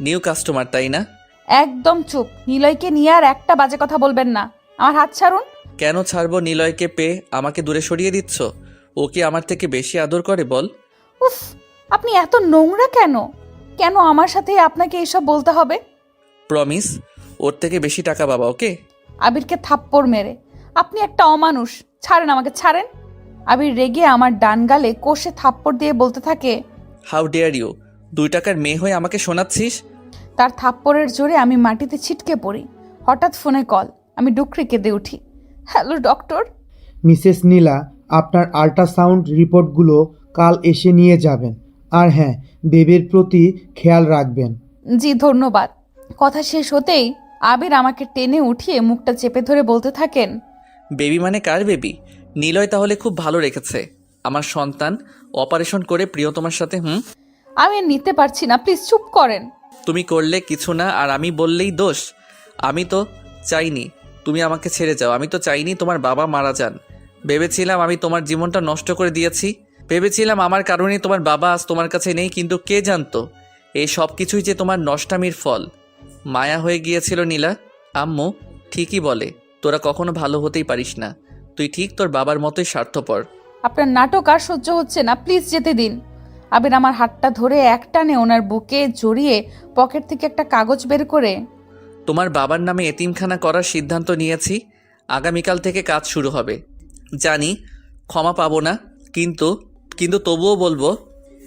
নিউ কাস্টমার তাই না? একদম চুপ। নিলয়কে নিয়ে আর একটা বাজে কথা বলবেন না। আমার হাত ছাড়ুন। কেন ছাড়বো? নিলয়কে পেয়ে আমাকে দূরে সরিয়ে দিচ্ছ? ও কি আমার থেকে বেশি আদর করে বল? উফ, আপনি এত নোংরা কেন? কেন আমার সাথে আপনাকে এসব বলতে হবে? প্রমিস, ওর থেকে বেশি টাকা পাবা। ওকে? আবিরকে থাপ্পড় মেরে, আপনি একটা অমানুষ, ছাড়েন আমাকে, ছাড়েন। আবির রেগে আমার ডান গালে কষে থাপ্পড় দিয়ে বলতে থাকে, হাউ ডেয়ার ইউ! 2 টাকার মেয়ে হয়ে আমাকে শোনাচ্ছিস? তার থাপ্পড়ের জোরে আমি মাটিতে ছিটকে পড়ি। হঠাৎ ফোনে কল। আমি ডুকরে কেঁদে উঠি। Hello doctor. মিসেস নীলা, আপনার আল্ট্রাসাউন্ড রিপোর্টগুলো কাল এসে নিয়ে যাবেন। আর হ্যাঁ, বেবির প্রতি খেয়াল রাখবেন। জি ধন্যবাদ। কথা শেষ হতেই আবির আমাকে টেনে উঠিয়ে মুখটা চেপে ধরে বলতে থাকেন, বেবি মানে কার বেবি? নিলয় তাহলে খুব ভালো রেখেছে আমার সন্তান অপারেশন করে প্রিয়তমার সাথে। আমি আর নিতে পারছি না, প্লিজ চুপ করেন। তুমি করলে কিছু না, আর আমি বললেই দোষ। আমি তো চাইনি তুমি আমাকে ছেড়ে যাও। আমি তো চাইনি তোমার বাবা মারা যান। ভেবেছিলাম আমি তোমার জীবনটা নষ্ট করে দিয়েছি। ভেবেছিলাম আমার কারণে তোমার বাবা আজ তোমার কাছে নেই, কিন্তু কে জানতো এই সব কিছুই যে তোমার নষ্টামির ফল। মায়া হয়ে গিয়েছিল নীলা। আম্মু ঠিকই বলে, তোরা কখনো ভালো হতেই পারিস না। তুই ঠিক তোর বাবার মতোই স্বার্থপর। আপনার নাটক আর সহ্য হচ্ছে না, প্লিজ যেতে দিন। আবির আমার হাতটা ধরে একটানে ওনার বুকে জড়িয়ে পকেট থেকে একটা কাগজ বের করে, তোমার বাবার নামে এতিমখানা করার সিদ্ধান্ত নিয়েছি। আগামীকাল থেকে কাজ শুরু হবে। জানি ক্ষমা পাবো না, কিন্তু কিন্তু তবুও বলবো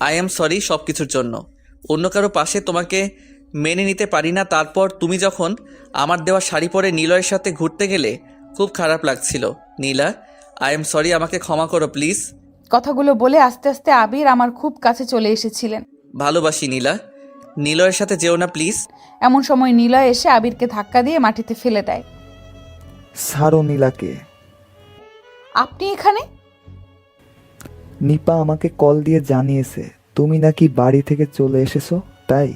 আই অ্যাম সরি সব কিছুর জন্য। অন্য কারো পাশে তোমাকে মেনে নিতে পারি না। তারপর তুমি যখন আমার দেওয়া শাড়ি পরে নিলয়ের সাথে ঘুরতে গেলে খুব খারাপ লাগছিল। নীলা, আই এম সরি, আমাকে ক্ষমা করো প্লিজ। কথাগুলো বলে আস্তে আস্তে আবির আমার খুব কাছে চলে এসেছিলেন। ভালোবাসি নীলা, নিলয়ের সাথে যেও না প্লিজ। এমন সময় নিলয় এসে আবিরকে ধাক্কা দিয়ে মাটিতে ফেলে দেয়। ছাড়ো নীলাকে। আপনি এখানে? নিপা আমাকে কল দিয়ে জানিয়েছে তুমি নাকি বাড়ি থেকে চলে এসেছো, তাই।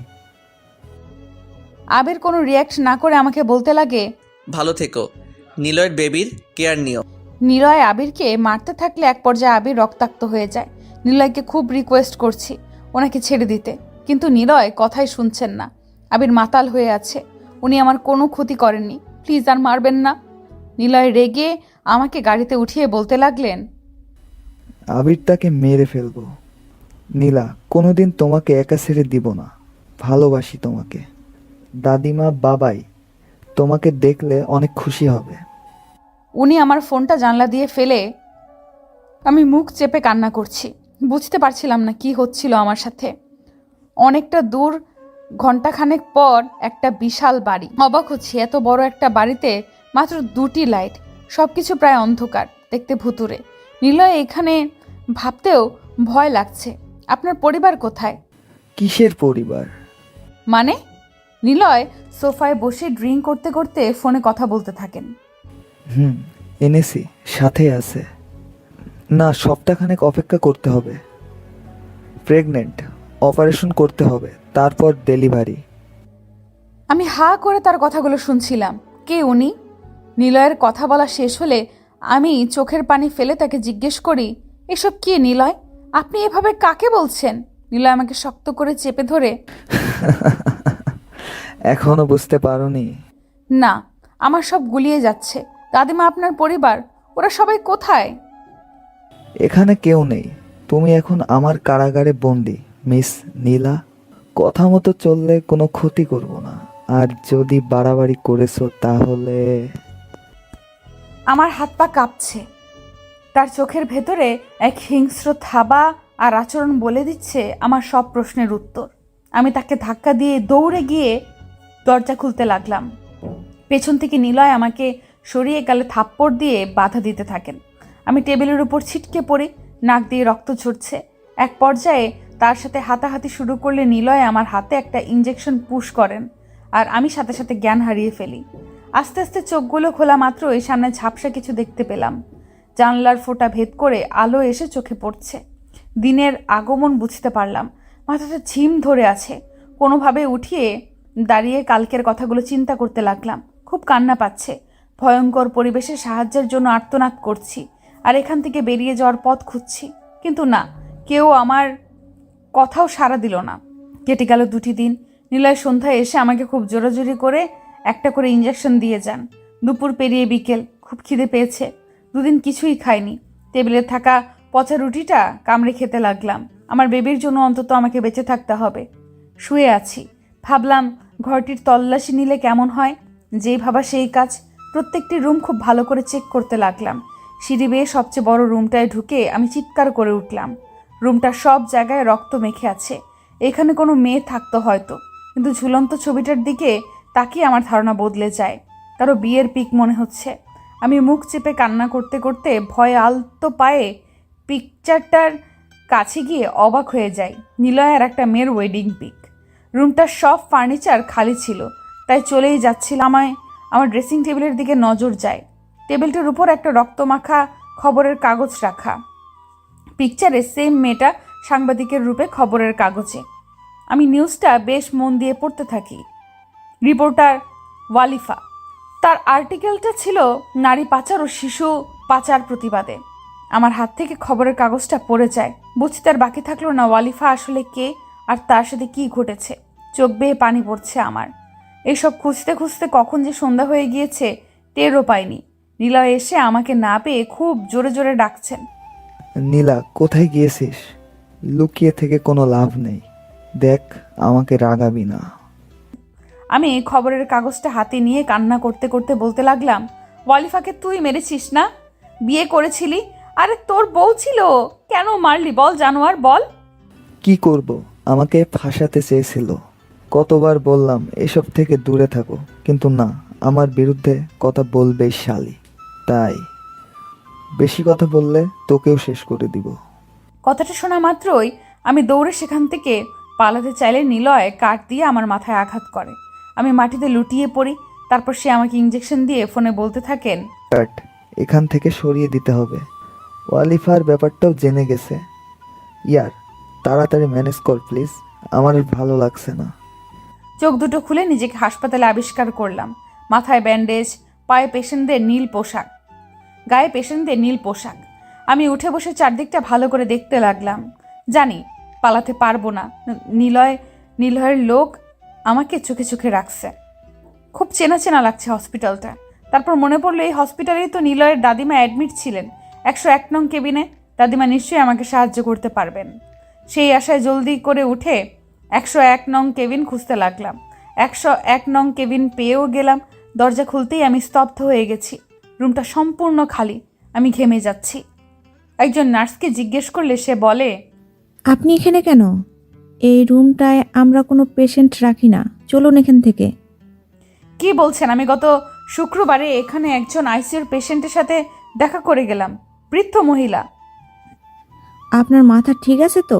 আবির কোনো রিয়াক্ট না করে আমাকে বলতে লাগে, ভালো থেকো, নিলয়ের বেবির কেয়ার নিও। নিলয় আবিরকে মারতে থাকলে এক পর্যায়ে আবির রক্তাক্ত হয়ে যায়। নিলয়কে খুব রিকোয়েস্ট করছি ওনাকে ছেড়ে দিতে, কিন্তু নিলয় কথাই শুনছেন না। আবির মাতাল হয়ে আছে, উনি আমার কোনো ক্ষতি করেননি, প্লিজ আর মারবেন না। নিলয় রেগে আমাকে গাড়িতে উঠিয়ে বলতে লাগলেন, আবিরটাকে মেরে ফেলবো। নীলা, কোনোদিন তোমাকে একা ছেড়ে দিব না। ভালোবাসি তোমাকে। দাদিমা বাবাই তোমাকে দেখলে অনেক খুশি হবে। উনি আমার ফোনটা জানলা দিয়ে ফেলে আমি মুখ চেপে কান্না করছি। বুঝতে পারছিলাম না কি হচ্ছিল আমার সাথে। অনেকটা দূর, ঘন্টাখানেক পর একটা বিশাল বাড়ি। অবাক হচ্ছি, এত বড় একটা বাড়িতে মাত্র 2টি লাইট, সবকিছু প্রায় অন্ধকার, দেখতে ভুতুরে। নিলয় এখানে ভাবতেও ভয় লাগছে। আপনার পরিবার কোথায়? কিসের পরিবার? মানে? নিলয় সোফায় বসে ড্রিঙ্ক করতে করতে ফোনে কথা বলতে থাকেন। এনেছি, সাথে আছে। না, সপ্তাহখানেক অপেক্ষা করতে হবে। প্রেগনেন্ট, অপারেশন করতে হবে, তারপর ডেলিভারি। আমি হা করে তার কথাগুলো শুনছিলাম। কে উনি? নিলয়ের কথা বলা শেষ হলে আমি চোখের পানি ফেলে তাকে জিজ্ঞেস করি, এসব কি নিলয়? আপনি এভাবে কাকে বলছেন? নিলয় আমাকে শক্ত করে চেপে ধরে, এখনো বুঝতে পারোনি? না, আমার সব গুলিয়ে যাচ্ছে। দাদিমা, আপনার পরিবার, ওরা সবাই কোথায়? এখানে কেউ নেই। তুমি এখন আমার কারাগারে বন্দি, মিস নীলা। কথা মতো চললে কোনো ক্ষতি করব না, আর যদি বাড়াবাড়ি করেছো তাহলে। আমার হাত পা কাঁপছে। তার চোখের ভেতরে এক হিংস্র থাবা আর আচরণ বলে দিচ্ছে আমার সব প্রশ্নের উত্তর। আমি তাকে ধাক্কা দিয়ে দৌড়ে গিয়ে দরজা খুলতে লাগলাম। পেছন থেকে নিলয় আমাকে সরিয়ে গেলে থাপ্পড় দিয়ে বাধা দিতে থাকেন। আমি টেবিলের উপর ছিটকে পড়ি, নাক দিয়ে রক্ত ঝরছে। এক পর্যায়ে তার সাথে হাতাহাতি শুরু করলে নিলয় আমার হাতে একটা ইঞ্জেকশন পুশ করেন, আর আমি সাথে সাথে জ্ঞান হারিয়ে ফেলি। আস্তে আস্তে চোখগুলো খোলা মাত্রই সামনে ঝাপসা কিছু দেখতে পেলাম। জানলার ফোঁটা ভেদ করে আলো এসে চোখে পড়ছে। দিনের আগমন বুঝতে পারলাম। মাথাটা ঝিম ধরে আছে। কোনোভাবে উঠিয়ে দাঁড়িয়ে কালকের কথাগুলো চিন্তা করতে লাগলাম। খুব কান্না পাচ্ছে। ভয়ঙ্কর পরিবেশে সাহায্যের জন্য আর্তনাদ করছি, আর এখান থেকে বেরিয়ে যাওয়ার পথ খুঁজছি, কিন্তু না, কেউ আমার কথাও সাড়া দিল না। কেটে গেল 2টি দিন। নিলয় সন্ধ্যায় এসে আমাকে খুব জোরাজুরি করে একটা করে ইঞ্জেকশন দিয়ে যান। দুপুর পেরিয়ে বিকেল, খুব খিদে পেয়েছে। 2 দিন কিছুই খাইনি। টেবিলে থাকা পচা রুটিটা কামড়ে খেতে লাগলাম। আমার বেবির জন্য অন্তত আমাকে বেঁচে থাকতে হবে। শুয়ে আছি, ভাবলাম ঘরটির তল্লাশি নিলে কেমন হয়। যেই ভাবা সেই কাজ। প্রত্যেকটি রুম খুব ভালো করে চেক করতে লাগলাম। সিঁড়ি বেয়ে সবচেয়ে বড় রুমটায় ঢুকে আমি চিৎকার করে উঠলাম। রুমটার সব জায়গায় রক্ত মেখে আছে। এখানে কোনো মেয়ে থাকতো হয়তো, কিন্তু ঝুলন্ত ছবিটার দিকে তাকিয়ে আমার ধারণা বদলে যায়। কারো বিয়ের পিক মনে হচ্ছে। আমি মুখ চেপে কান্না করতে করতে ভয়ে আলতো পায়ে পিকচারটার কাছে গিয়ে অবাক হয়ে যাই। নিলয়ের একটা মেয়ের ওয়েডিং পিক। রুমটার সব ফার্নিচার খালি ছিল, তাই চলেই যাচ্ছিলাম। আমার ড্রেসিং টেবিলের দিকে নজর যায়। টেবিলটার উপর একটা রক্তমাখা খবরের কাগজ রাখা। পিকচারে সেম মেয়েটা সাংবাদিকের রূপে খবরের কাগজে। আমি নিউজটা বেশ মন দিয়ে পড়তে থাকি। রিপোর্টার ওয়ালিফা, তার আর্টিকেলটা ছিল নারী পাচার ও শিশু পাচার প্রতিবাদে। আমার হাত থেকে খবরের কাগজটা পড়ে যায়। বুঝতে আর বাকি থাকলো না ওয়ালিফা আসলে কে আর তার সাথে কি ঘটেছে। চোখ বেয়ে পানি পড়ছে আমার। এইসব খুঁজতে খুঁজতে কখন যে সন্ধ্যা হয়ে গিয়েছে টেরও পাইনি। নিলয় এসে আমাকে না পেয়ে খুব জোরে জোরে ডাকছেন। নীলা, কোথায় গিয়েছিস? লুকিয়ে থেকে কোনো লাভ নেই। দেখ, আমাকে রাগাবি না। আমি খবরের কাগজটা হাতে নিয়ে কান্না করতে করতে বলতে লাগলাম, ওয়ালিফাকে তুই মেরেছিস না? বিয়ে করেছিলি? আরে তোর বউ ছিল, কেন মারলি বল জানোয়ার, বল। কি করব? আমাকে ফাঁসাতে চেয়েছিল। কতবার বললাম এসব থেকে দূরে থাকো, কিন্তু না, আমার বিরুদ্ধে কথা বলবেই শালি। তাই বেশি কথা বললে তোকেও শেষ করে দিব। কথাটা শোনা মাত্রই আমি দৌড়ে সেখান থেকে পালাতে চাইলে নিলয় কাঠ দিয়ে আমার মাথায় আঘাত করে। আমি মাটিতে লুটিয়ে পড়ি। তারপর সে আমাকে ইঞ্জেকশন দিয়ে ফোনে বলতে থাকেন, কাট, এখান থেকে সরিয়ে দিতে হবে। ওয়ালিফার ব্যাপারটাও জেনে গেছে। ইয়ার, তাড়াতাড়ি ম্যানেজ কর প্লিজ, আমার আর ভালো লাগছে না। চোখ দুটো খুলে নিজেকে হাসপাতালে আবিষ্কার করলাম। মাথায় ব্যান্ডেজ, পায়ে পেশেন্টদের নীল পোশাক, গায়ে পেশেন্টদের নীল পোশাক। আমি উঠে বসে চারদিকটা ভালো করে দেখতে লাগলাম। জানি পালাতে পারবো না। নিলয়ের লোক আমাকে চোখে চোখে রাখছে। খুব চেনা চেনা লাগছে হসপিটালটা। তারপর মনে পড়লো এই হসপিটালেই তো নিলয়ের দাদিমা অ্যাডমিট ছিলেন, 101 নং কেবিনে। দাদিমা নিশ্চয়ই আমাকে সাহায্য করতে পারবেন। সেই আশায় জলদি করে উঠে 101 নং কেবিন খুঁজতে লাগলাম। 101 নং কেবিন পেয়েও গেলাম। দরজা খুলতেই আমি স্তব্ধ হয়ে গেছি। রুমটা সম্পূর্ণ খালি। আমি ঘেমে যাচ্ছি। একজন নার্সকে জিজ্ঞেস করলে সে বলে, আপনি এখানে কেন? এই রুমটায় আমরা কোনো পেশেন্ট রাখি না, চলুন এখান থেকে। কি বলছেন? আমি গত শুক্রবারে এখানে একজন আইসিইউর পেশেন্টের সাথে দেখা করে গেলাম, বৃদ্ধ মহিলা। আপনার মাথা ঠিক আছে তো?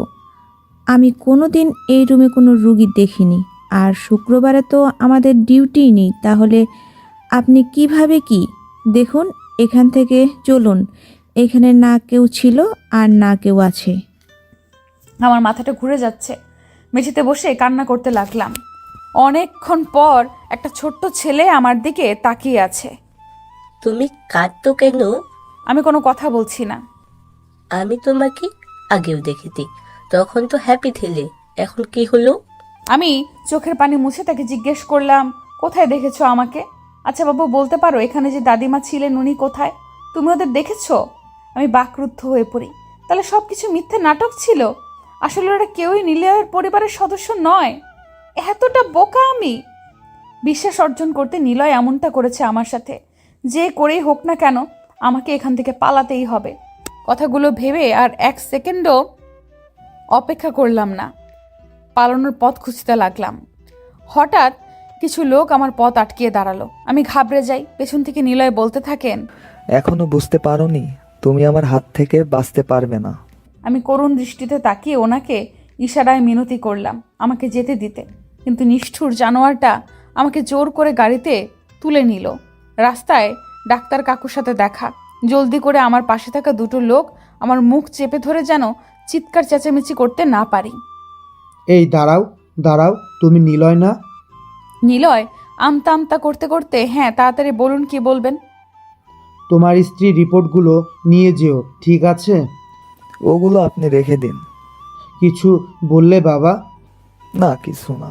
আমি কোনো দিন এই রুমে কোনো রুগী দেখিনি, আর শুক্রবারে তো আমাদের ডিউটিই নেই। তাহলে আপনি কিভাবে কি? দেখুন, এখান থেকে চলুন। এখানে না কেউ ছিল আর না কেউ আছে। আমার মাথাটা ঘুরে যাচ্ছে। মেঝেতে বসে কান্না করতে লাগলাম। অনেকক্ষণ পর একটা ছোট্ট ছেলে আমার দিকে তাকিয়ে আছে। তুমি কাঁদতো কেন? আমি কোনো কথা বলছি না। আমি তোমাকে আগেও দেখেছি, তখন তো হ্যাপি ছিলে, এখন কি হলো? আমি চোখের পানি মুছে তাকে জিজ্ঞেস করলাম, কোথায় দেখেছো আমাকে? আচ্ছা বাবু, বলতে পারো এখানে যে দাদিমা ছিলেন উনি কোথায়? তুমি ওদের দেখেছো? আমি বাকরুদ্ধ হয়ে পড়ি। তাহলে সব কিছু মিথ্যে নাটক ছিল? আসলে ওরা কেউই নিলয়ের পরিবারের সদস্য নয়। এতটা বোকা আমি! বিশ্বাস অর্জন করতে নিলয় এমনটা করেছে আমার সাথে। যে করেই হোক না কেন, আমাকে এখান থেকে পালাতেই হবে। কথাগুলো ভেবে আর 1 সেকেন্ডও অপেক্ষা করলাম না। পালানোর পথ খুঁজতে লাগলাম। হঠাৎ কিছু লোক আমার পথ আটকিয়ে দাঁড়ালো। আমি ঘাবড়ে যাই। পেছন থেকে নিলয় বলতে থাকেন, এখনো বুঝতে পারোনি? তুমি আমার হাত থেকে বাঁচতে পারবে না। আমি করুণ দৃষ্টিতে তাকিয়ে ওনাকে ইশারায় মিনতি করলাম আমাকে যেতে দিতে। কিন্তু নিষ্ঠুর জানোয়ারটা আমাকে জোর করে গাড়িতে তুলে নিল। রাস্তায় ডাক্তার কাকুর সাথে দেখা। জলদি করে আমার পাশে থাকা দুটো লোক আমার মুখ চেপে ধরে যেন চিৎকার চেঁচামেচি করতে না পারি। এই দাঁড়াও দাঁড়াও, তুমি নিলয় না? নিলয় আমতা আমতা করতে করতে, হ্যাঁ তাড়াতাড়ি বলুন কি বলবেন। তোমার স্ত্রীর রিপোর্টগুলো নিয়ে যেও, ঠিক আছে? ওগুলো আপনি রেখে দিন। কিছু বললে বাবা? না, কিছু না,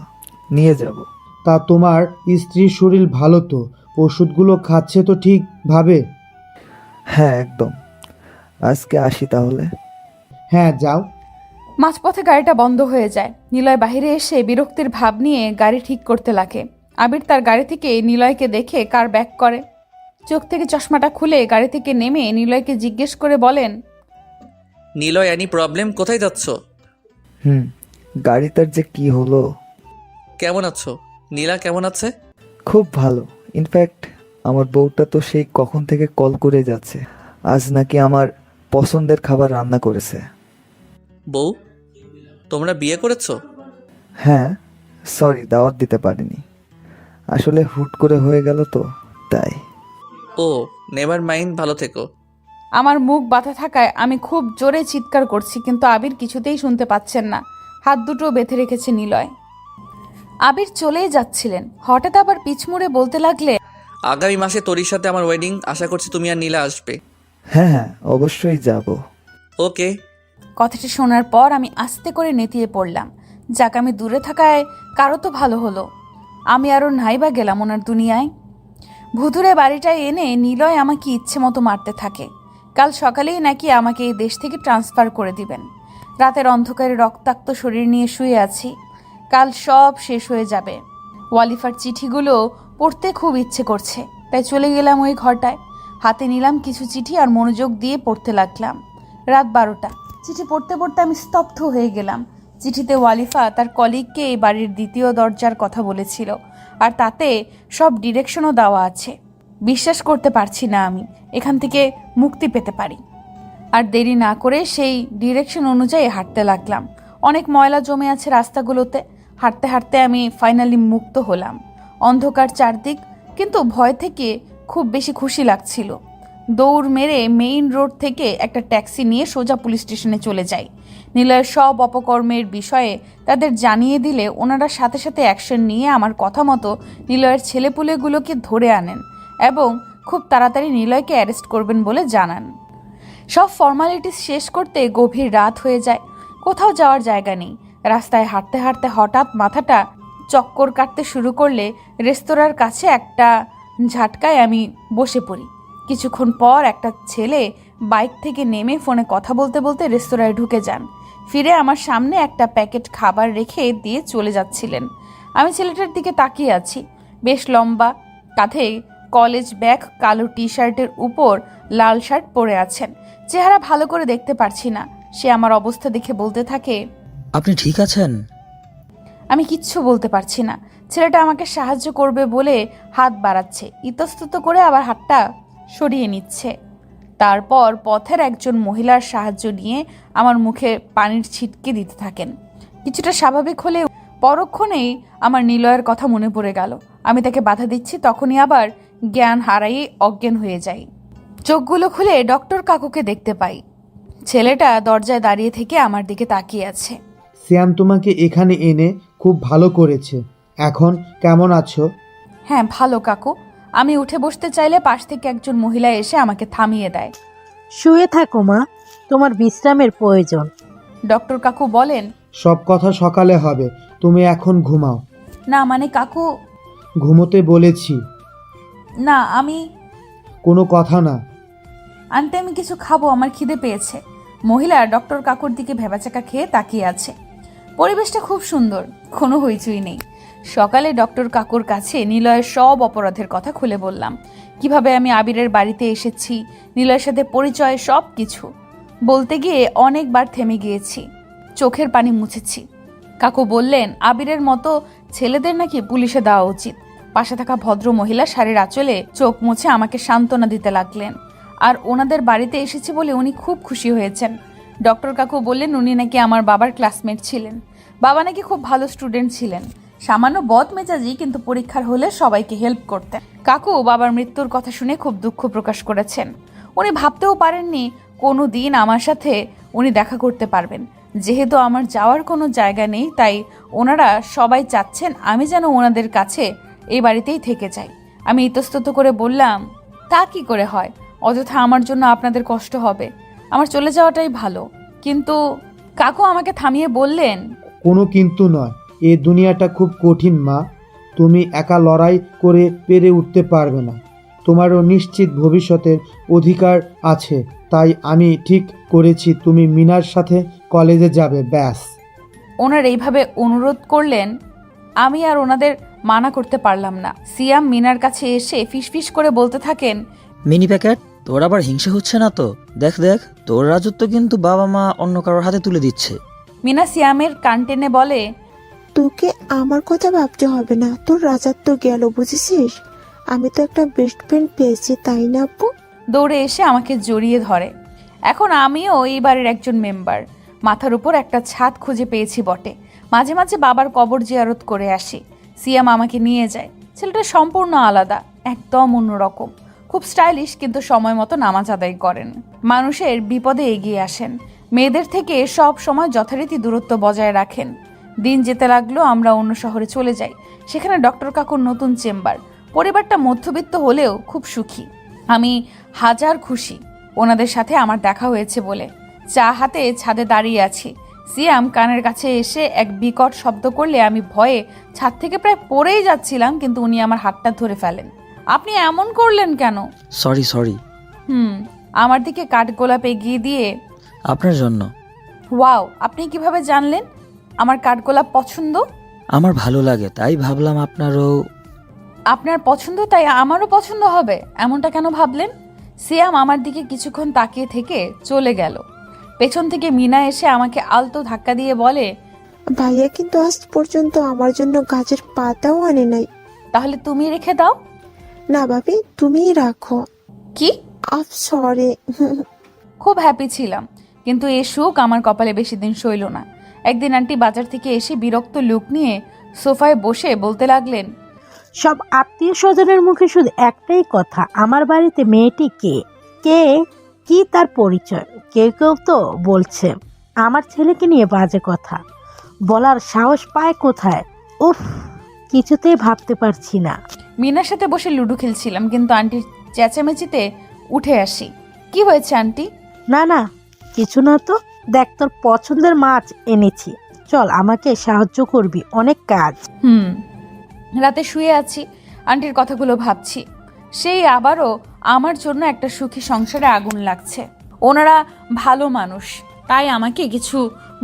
নিয়ে যাব। তা তোমার স্ত্রীর শরীর ভালো তো? ওষুধগুলো খাচ্ছে তো ঠিকভাবে? হ্যাঁ, একদম। আজকে আসি তাহলে। হ্যাঁ, যাও। মাঝপথে গাড়িটা বন্ধ হয়ে যায়। নিলয় বাইরে এসে বিরক্তির ভাব নিয়ে গাড়ি ঠিক করতে লাগে। আবির তার গাড়ি থেকে নিলয়কে দেখে কার ব্যাক করে। চোখ থেকে চশমাটা খুলে গাড়ি থেকে নেমে নিলয়কে জিজ্ঞেস করে বলেন, নিলয়, এনি প্রবলেম? কোথায় যাচ্ছ? গাড়িটার যে কি হলো। কেমন আছো? নীলা কেমন আছে? খুব ভালো। ইনফ্যাক্ট আমার বউটা তো সেই কখন থেকে কল করে যাচ্ছে। আজ নাকি আমার পছন্দের খাবার রান্না করেছে। বউ, তোমরা বিয়ে করেছো? হ্যাঁ, সরি, দাওয়াত দিতে পারিনি। আসলে হুট করে হয়ে গেল তো, তাই। ও, নেভার মাইন্ড, ভালো থেকো। আমার মুখ বাঁধা থাকায় আমি খুব জোরে চিৎকার করছি, কিন্তু আবির কিছুতেই শুনতে পাচ্ছেন না। হাত দুটো বেঁধে রেখেছে নিলয়। আবির চলেই যাচ্ছিলেন। হঠাৎ আবার পিছমুড়ে বলতে লাগলে, আগামী মাসে তোর সাথে আমার ওয়েডিং, আশা করছি তুমি আর নীলা আসবে। হ্যাঁ হ্যাঁ, অবশ্যই যাব। ওকে। কথাটি শোনার পর আমি আস্তে করে নেতিয়ে পড়লাম। যাক, আমি দূরে থাকায় কারো তো ভালো হলো। আমি আরও নাই বা গেলাম ওনার দুনিয়ায়। ভুতুরে বাড়িটায় এনে নিলয় আমাকে ইচ্ছে মতো মারতে থাকে। কাল সকালেই নাকি আমাকে এই দেশ থেকে ট্রান্সফার করে দিবেন। রাতের অন্ধকারে রক্তাক্ত শরীর নিয়ে শুয়ে আছি। কাল সব শেষ হয়ে যাবে। ওয়ালিফার চিঠিগুলো পড়তে খুব ইচ্ছে করছে, তাই চলে গেলাম ওই ঘরটায়। হাতে নিলাম কিছু চিঠি আর মনোযোগ দিয়ে পড়তে লাগলাম। রাত 12টা। চিঠি পড়তে পড়তে আমি স্তব্ধ হয়ে গেলাম। চিঠিতে ওয়ালিফা তার কলিগকে এই বাড়ির দ্বিতীয় দরজার কথা বলেছিল, আর তাতে সব ডিরেকশনও দেওয়া আছে। বিশ্বাস করতে পারছি না আমি এখান থেকে মুক্তি পেতে পারি। আর দেরি না করে সেই ডিরেকশন অনুযায়ী হাঁটতে লাগলাম। অনেক ময়লা জমে আছে রাস্তাগুলোতে। হাঁটতে হাঁটতে আমি ফাইনালি মুক্ত হলাম। অন্ধকার চারদিক, কিন্তু ভয় থেকে খুব বেশি খুশি লাগছিল। দৌড় মেরে মেইন রোড থেকে একটা ট্যাক্সি নিয়ে সোজা পুলিশ স্টেশনে চলে যাই। নিলয়ের সব অপকর্মের বিষয়ে তাদের জানিয়ে দিলে ওনারা সাথে সাথে অ্যাকশন নিয়ে আমার কথা মতো নিলয়ের ছেলেপুলেগুলোকে ধরে আনেন এবং খুব তাড়াতাড়ি নিলয়কে অ্যারেস্ট করবেন বলে জানান। সব ফর্মালিটিস শেষ করতে গভীর রাত হয়ে যায়। কোথাও যাওয়ার জায়গা নেই। রাস্তায় হাঁটতে হাঁটতে হঠাৎ মাথাটা চক্কর কাটতে শুরু করলে রেস্তোরাঁর কাছে একটা ঝাটকায় আমি বসে পড়ি। কিছুক্ষণ পর একটা ছেলে বাইক থেকে নেমে ফোনে কথা বলতে বলতে রেস্তোরাঁয় ঢুকে যান। ফিরে আমার সামনে একটা প্যাকেট খাবার রেখে দিয়ে চলে যাচ্ছিলেন। আমি ছেলেটার দিকে তাকিয়ে আছি। বেশ লম্বা, কাঁধে কলেজ ব্যাগ, কালো টি শার্টের উপর লাল শার্ট পরে আছেন। চেহারা ভালো করে দেখতে পারছি না। সে আমার অবস্থা দেখে বলতে থাকে, আপনি ঠিক আছেন? আমি কিচ্ছু বলতে পারছি না। ছেলেটা আমাকে সাহায্য করবে বলে হাত বাড়াচ্ছে, ইতস্তত করে আবার হাতটা সরিয়ে নিচ্ছে। তারপর পথের একজন মহিলার সাহায্য নিয়ে আমার মুখে পানির ছিটকে দিতে থাকেন। কিছুটা স্বাভাবিক হলে পরক্ষণেই আমার নিলয়ের কথা মনে পড়ে গেল। আমি তাকে বাধা দিচ্ছি, তখনই আবার জ্ঞান হারাই অজ্ঞান হয়ে যাই। চোখগুলো খুলে ডক্টর কাকুকে দেখতে পাই। ছেলেটা দরজায় দাঁড়িয়ে থেকে আমার দিকে তাকিয়ে আছে। সিয়াম তোমাকে এখানে এনে খুব ভালো করেছে। এখন কেমন আছো? হ্যাঁ, ভালো কাকু। আমি উঠে বসতে চাইলে পাশ থেকে একজন মহিলা এসে আমাকে থামিয়ে দেয়। শুয়ে থাকো মা, তোমার বিশ্রামের প্রয়োজন। ডক্টর কাকু বলেন, সব কথা সকালে হবে, তুমি এখন ঘুমাও। না মানে কাকু, ঘুমোতে বলেছি। না আমি কোনো কথা না। আনতে আমি কিছু খাবো, আমার খিদে পেয়েছে। মহিলা ডক্টর কাকুর দিকে ভেবাচাকা খেয়ে তাকিয়ে আছে। পরিবেশটা খুব সুন্দর, কোনো হইচই নেই। সকালে ডক্টর কাকুর কাছে নিলয়ের সব অপরাধের কথা খুলে বললাম। কিভাবে আমি আবিরের বাড়িতে এসেছি, নিলয়ের সাথে পরিচয়, সব কিছু বলতে গিয়ে অনেকবার থেমে গিয়েছি, চোখের পানি মুছেছি। কাকু বললেন, আবিরের মতো ছেলেদের নাকি পুলিশে দেওয়া উচিত। পাশে থাকা ভদ্র মহিলা শাড়ির আঁচলে চোখ মুছে আমাকে সান্ত্বনা দিতে লাগলেন। আর ওনাদের বাড়িতে এসেছি বলে উনি খুব খুশি হয়েছেন। ডক্টর কাকু বললেন উনি নাকি আমার বাবার ক্লাসমেট ছিলেন। বাবা নাকি খুব ভালো স্টুডেন্ট ছিলেন, সামান্য বদমেজাজি, কিন্তু পরীক্ষার হলে সবাইকে হেল্প করতেন। কাকু বাবার মৃত্যুর কথা শুনে খুব দুঃখ প্রকাশ করেছেন। উনি ভাবতেও পারেননি কোনো দিন আমার সাথে উনি দেখা করতে পারবেন। যেহেতু আমার যাওয়ার কোনো জায়গা নেই, তাই ওনারা সবাই চাচ্ছেন আমি যেন ওনাদের কাছে এই বাড়িতেই থেকে যাই। আমি ইতস্তত করে বললাম, তা কি করে হয়? অযথা আমার জন্য আপনাদের কষ্ট হবে। আমার চলে যাওয়াটাই ভালো। কিন্তু কাকু আমাকে থামিয়ে বললেন, কোনো কিন্তু নয়, এই দুনিয়াটা খুব কঠিন মা। তুমি একা লড়াই করে পেরে উঠতে পারবে না। তোমারও নিশ্চিত ভবিষ্যতের অধিকার আছে। তাই আমি ঠিক করেছি তুমি মিনার সাথে কলেজে যাবে, ব্যাস। ওনার এইভাবে অনুরোধ করলেন, আমি আর ওনাদের মানা করতে পারলাম না। সিয়াম মিনার কাছে এসে ফিসফিস করে বলতে থাকেন, মিনি প্যাকেট, তোর আবার হিংসা হচ্ছে না তো? দেখ দেখ, তোর রাজত্ব কিন্তু বাবা মা অন্য কারোর হাতে তুলে দিচ্ছে। মিনা সিয়ামের কান টেনে বলে, তোকে আমার কথা ভাবতে হবে না, তোর রাজাত্ব গেল, বুঝেছিস? আমি তো একটা বেস্ট ফ্রেন্ড পেয়েছি, তাই না আপু? দৌড়ে এসে আমাকে জড়িয়ে ধরে। এখন আমিও এই বাড়ির একজন মেম্বার। মাথার উপর একটা ছাদ খুঁজে পেয়েছি বটে। মাঝে মাঝে বাবার কবর জিয়ারত করে আসি। সিয়াম আমাকে নিয়ে যায়। ছেলেটা সম্পূর্ণ আলাদা, একদম অন্যরকম। খুব স্টাইলিশ, কিন্তু সময় মতো নামাজ আদায় করেন। মানুষের বিপদে এগিয়ে আসেন। মেয়েদের থেকে সব সময় যথারীতি দূরত্ব বজায় রাখেন। দিন যেতে লাগলো, আমরা অন্য শহরে চলে যাই। সেখানে ডক্টর কাকুর নতুন চেম্বার। পরিবারটা মধ্যবিত্ত হলেও খুব সুখী। আমি হাজার খুশি ওনাদের সাথে আমার দেখা হয়েছে বলে। চা হাতে ছাদে দাঁড়িয়ে আছি। সিয়াম কানের কাছে এসে এক বিকট শব্দ করলে আমি ভয়ে ছাদ থেকে প্রায় পড়েই যাচ্ছিলাম, কিন্তু উনি আমার হাতটা ধরে ফেলেন। আপনি এমন করলেন কেন? সরি আমার দিকে কাঠগোলাপ এগিয়ে দিয়ে, আপনার জন্য। ওয়াও, আপনি কিভাবে জানলেন আমার কাঠগোলাপ পছন্দ? আমার ভালো লাগে তাই ভাবলাম আপনারও। আপনার পছন্দ তাই আমারও পছন্দ হবে, এমনটা কেন ভাবলেন? সিয়াম আমার দিকে কিছুক্ষণ তাকিয়ে থেকে চলে গেল। পেছন থেকে মিনা এসে আমাকে আলতো ধাক্কা দিয়ে বলে, ভাইয়া কিন্তু আজ পর্যন্ত আমার জন্য গাছের পাতাও আনে নাই। তাহলে তুমি রেখে দাও। না ভাবি, তুমিই রাখো। কি? Up sorry. খুব হ্যাপি ছিলাম, কিন্তু এই সুখ আমার কপালে বেশি দিন সইল না। একদিন আন্টি বাজার থেকে এসে বিরক্ত লুক নিয়ে সোফায় বসে বলতে লাগলেন, সব আত্মীয় স্বজনের মুখে শুধু একটাই কথা, আমার বাড়িতে মেয়েটি কে কে কি তার পরিচয়। কেউ কেউ তো বলছে আমার ছেলেকে নিয়ে বাজে কথা, বলার সাহস পায় কোথায়? উফ, কিছুতেই ভাবতে পারছি না। মিনার সাথে বসে লুডো খেলছিলাম, কিন্তু আন্টির চেঁচামেচিতে উঠে আসি। কি হয়েছে আন্টি? না কিছু না তো, দেখ তোর পছন্দের মাছ এনেছি, চল আমাকে সাহায্য করবি, অনেক কাজ। রাতে শুয়ে আছি, আন্টির কথাগুলো ভাবছি। সেই আবারও আমার জন্য একটা সুখী সংসারে আগুন লাগছে। ওনারা ভালো মানুষ, তাই আমাকে কিছু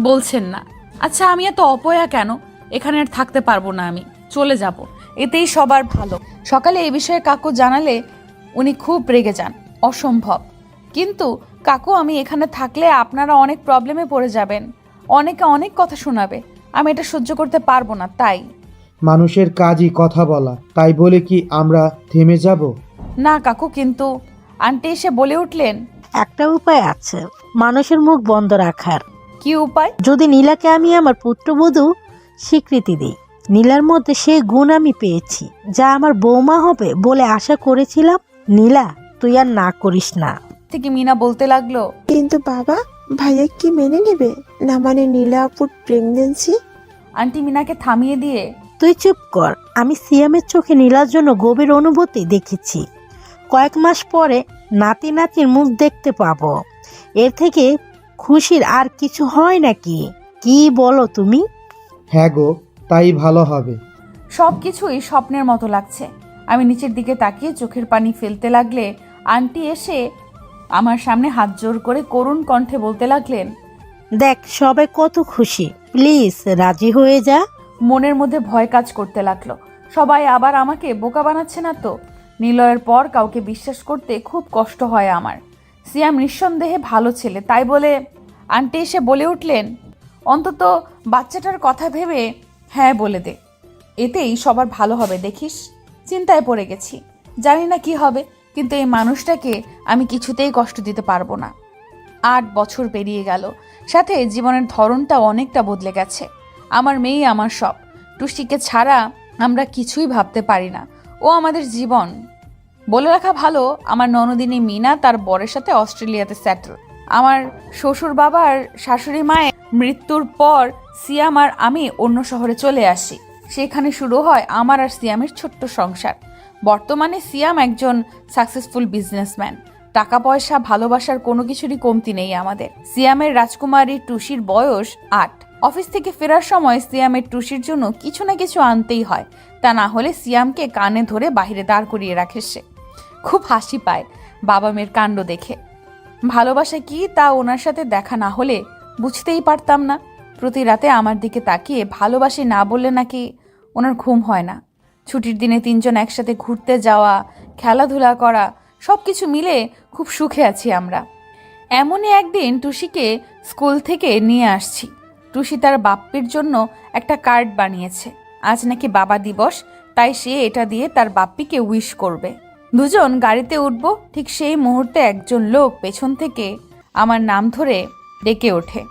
বলছেন না। আচ্ছা, আমি এত অপয়া কেন? এখানে আর থাকতে পারবো না, আমি চলে যাব, এতেই সবার ভালো। সকালে এই বিষয়ে কাকু জানালে উনি খুব রেগে যান। অসম্ভব। কিন্তু কাকু, আমি এখানে থাকলে আপনারা অনেক প্রবলেমে পড়ে যাবেন, অনেকে অনেক কথা শোনাবে, আমি এটা সহ্য করতে পারবো না। তাই মানুষের কাজই কথা বলা, তাই বলে কি আমরা থেমে যাব? না কাকু, কিন্তু আন্টি এসে বলে উঠলেন, একটা উপায় আছে মানুষের মুখ বন্ধ রাখার। কি উপায়? যদি নীলাকে আমি আমার পুত্রবধূ স্বীকৃতি দিই, নীলার মধ্যে সেই গুণ আমি পেয়েছি যা আমার বৌমা হবে বলে আশা করেছিলাম। নীলা, তুই আর না করিস না। থেকে মিনা বলতে লাগলো, কিন্তু বাবা, ভাইয়া কি মেনে নেবে? না মানে নীলা আপুর প্রেগনেন্সি? আন্টি মিনাকে থামিয়ে দিয়ে, তুই চুপ কর। আমি সিয়ামের চোখে নীলার জন্য গভীর অনুভূতি দেখেছি। কয়েক মাস পরে নাতি নাতির মুখ দেখতে পাবো, এর থেকে খুশির আর কিছু হয় নাকি? কি বলো তুমি? হ্যাঁ গো, তাই ভালো হবে। সব কিছুই স্বপ্নের মতো লাগছে। আমি নিচের দিকে তাকিয়ে চোখের পানি ফেলতে লাগলে আন্টি এসে আমার সামনে হাত জোর করে করুণ কণ্ঠে বলতে লাগলেন, দেখ সবাই কত খুশি, প্লিজ রাজি হয়ে যা। মনের মধ্যে ভয় কাজ করতে লাগলো, সবাই আবার আমাকে বোকা বানাচ্ছে না তো? নিলয়ের পর কাউকে বিশ্বাস করতে খুব কষ্ট হয় আমার। সিয়াম নিঃসন্দেহে ভালো ছেলে, তাই বলে আন্টি এসে বলে উঠলেন, অন্তত বাচ্চাটার কথা ভেবে হ্যাঁ বলে দে, এতেই সবার ভালো হবে দেখিস। চিন্তায় পড়ে গেছি, জানি না কি হবে, কিন্তু এই মানুষটাকে আমি কিছুতেই কষ্ট দিতে পারবো না। 8 বছর পেরিয়ে গেল, সাথে জীবনের ধরনটা অনেকটা বদলে গেছে। আমার মেয়ে আমার সব। টুসিকে ছাড়া আমরা কিছুই ভাবতে পারি না, ও আমাদের জীবন। বলে রাখা ভালো, আমার ননদিনী মিনা তার বরের সাথে অস্ট্রেলিয়াতে সেটেল। আমার শ্বশুর বাবার শাশুড়ি মায়ের মৃত্যুর পর সিয়াম আর আমি অন্য শহরে চলে আসি। সেখানে শুরু হয় আমার আর সিয়ামের ছোট্ট সংসার। বর্তমানে সিয়াম একজন সাকসেসফুল বিজনেসম্যান। টাকা পয়সা ভালোবাসার কোনো কিছুরই কমতি নেই আমাদের। সিয়ামের রাজকুমারী টুসির বয়স 8। অফিস থেকে ফেরার সময় সিয়ামের টুসির জন্য কিছু না কিছু আনতেই হয়, তা না হলে সিয়ামকে কানে ধরে বাইরে দাঁড় করিয়ে রাখে সে। খুব হাসি পায় বাবা মেয়ের কাণ্ড দেখে। ভালোবাসা কি তা ওনার সাথে দেখা না হলে বুঝতেই পারতাম না। প্রতি রাতে আমার দিকে তাকিয়ে ভালোবাসি না বললে নাকি ওনার ঘুম হয় না। ছুটির দিনে 3 জন একসাথে ঘুরতে যাওয়া, খেলাধুলা করা, সব কিছু মিলে খুব সুখে আছি আমরা। এমনই একদিন টুসিকে স্কুল থেকে নিয়ে আসছি। টুসি তার বাপ্পির জন্য একটা কার্ড বানিয়েছে। আজ নাকি বাবা দিবস, তাই সে এটা দিয়ে তার বাপ্পিকে উইশ করবে। দুজন গাড়িতে উঠবো, ঠিক সেই মুহূর্তে একজন লোক পেছন থেকে আমার নাম ধরে ডেকে ওঠে,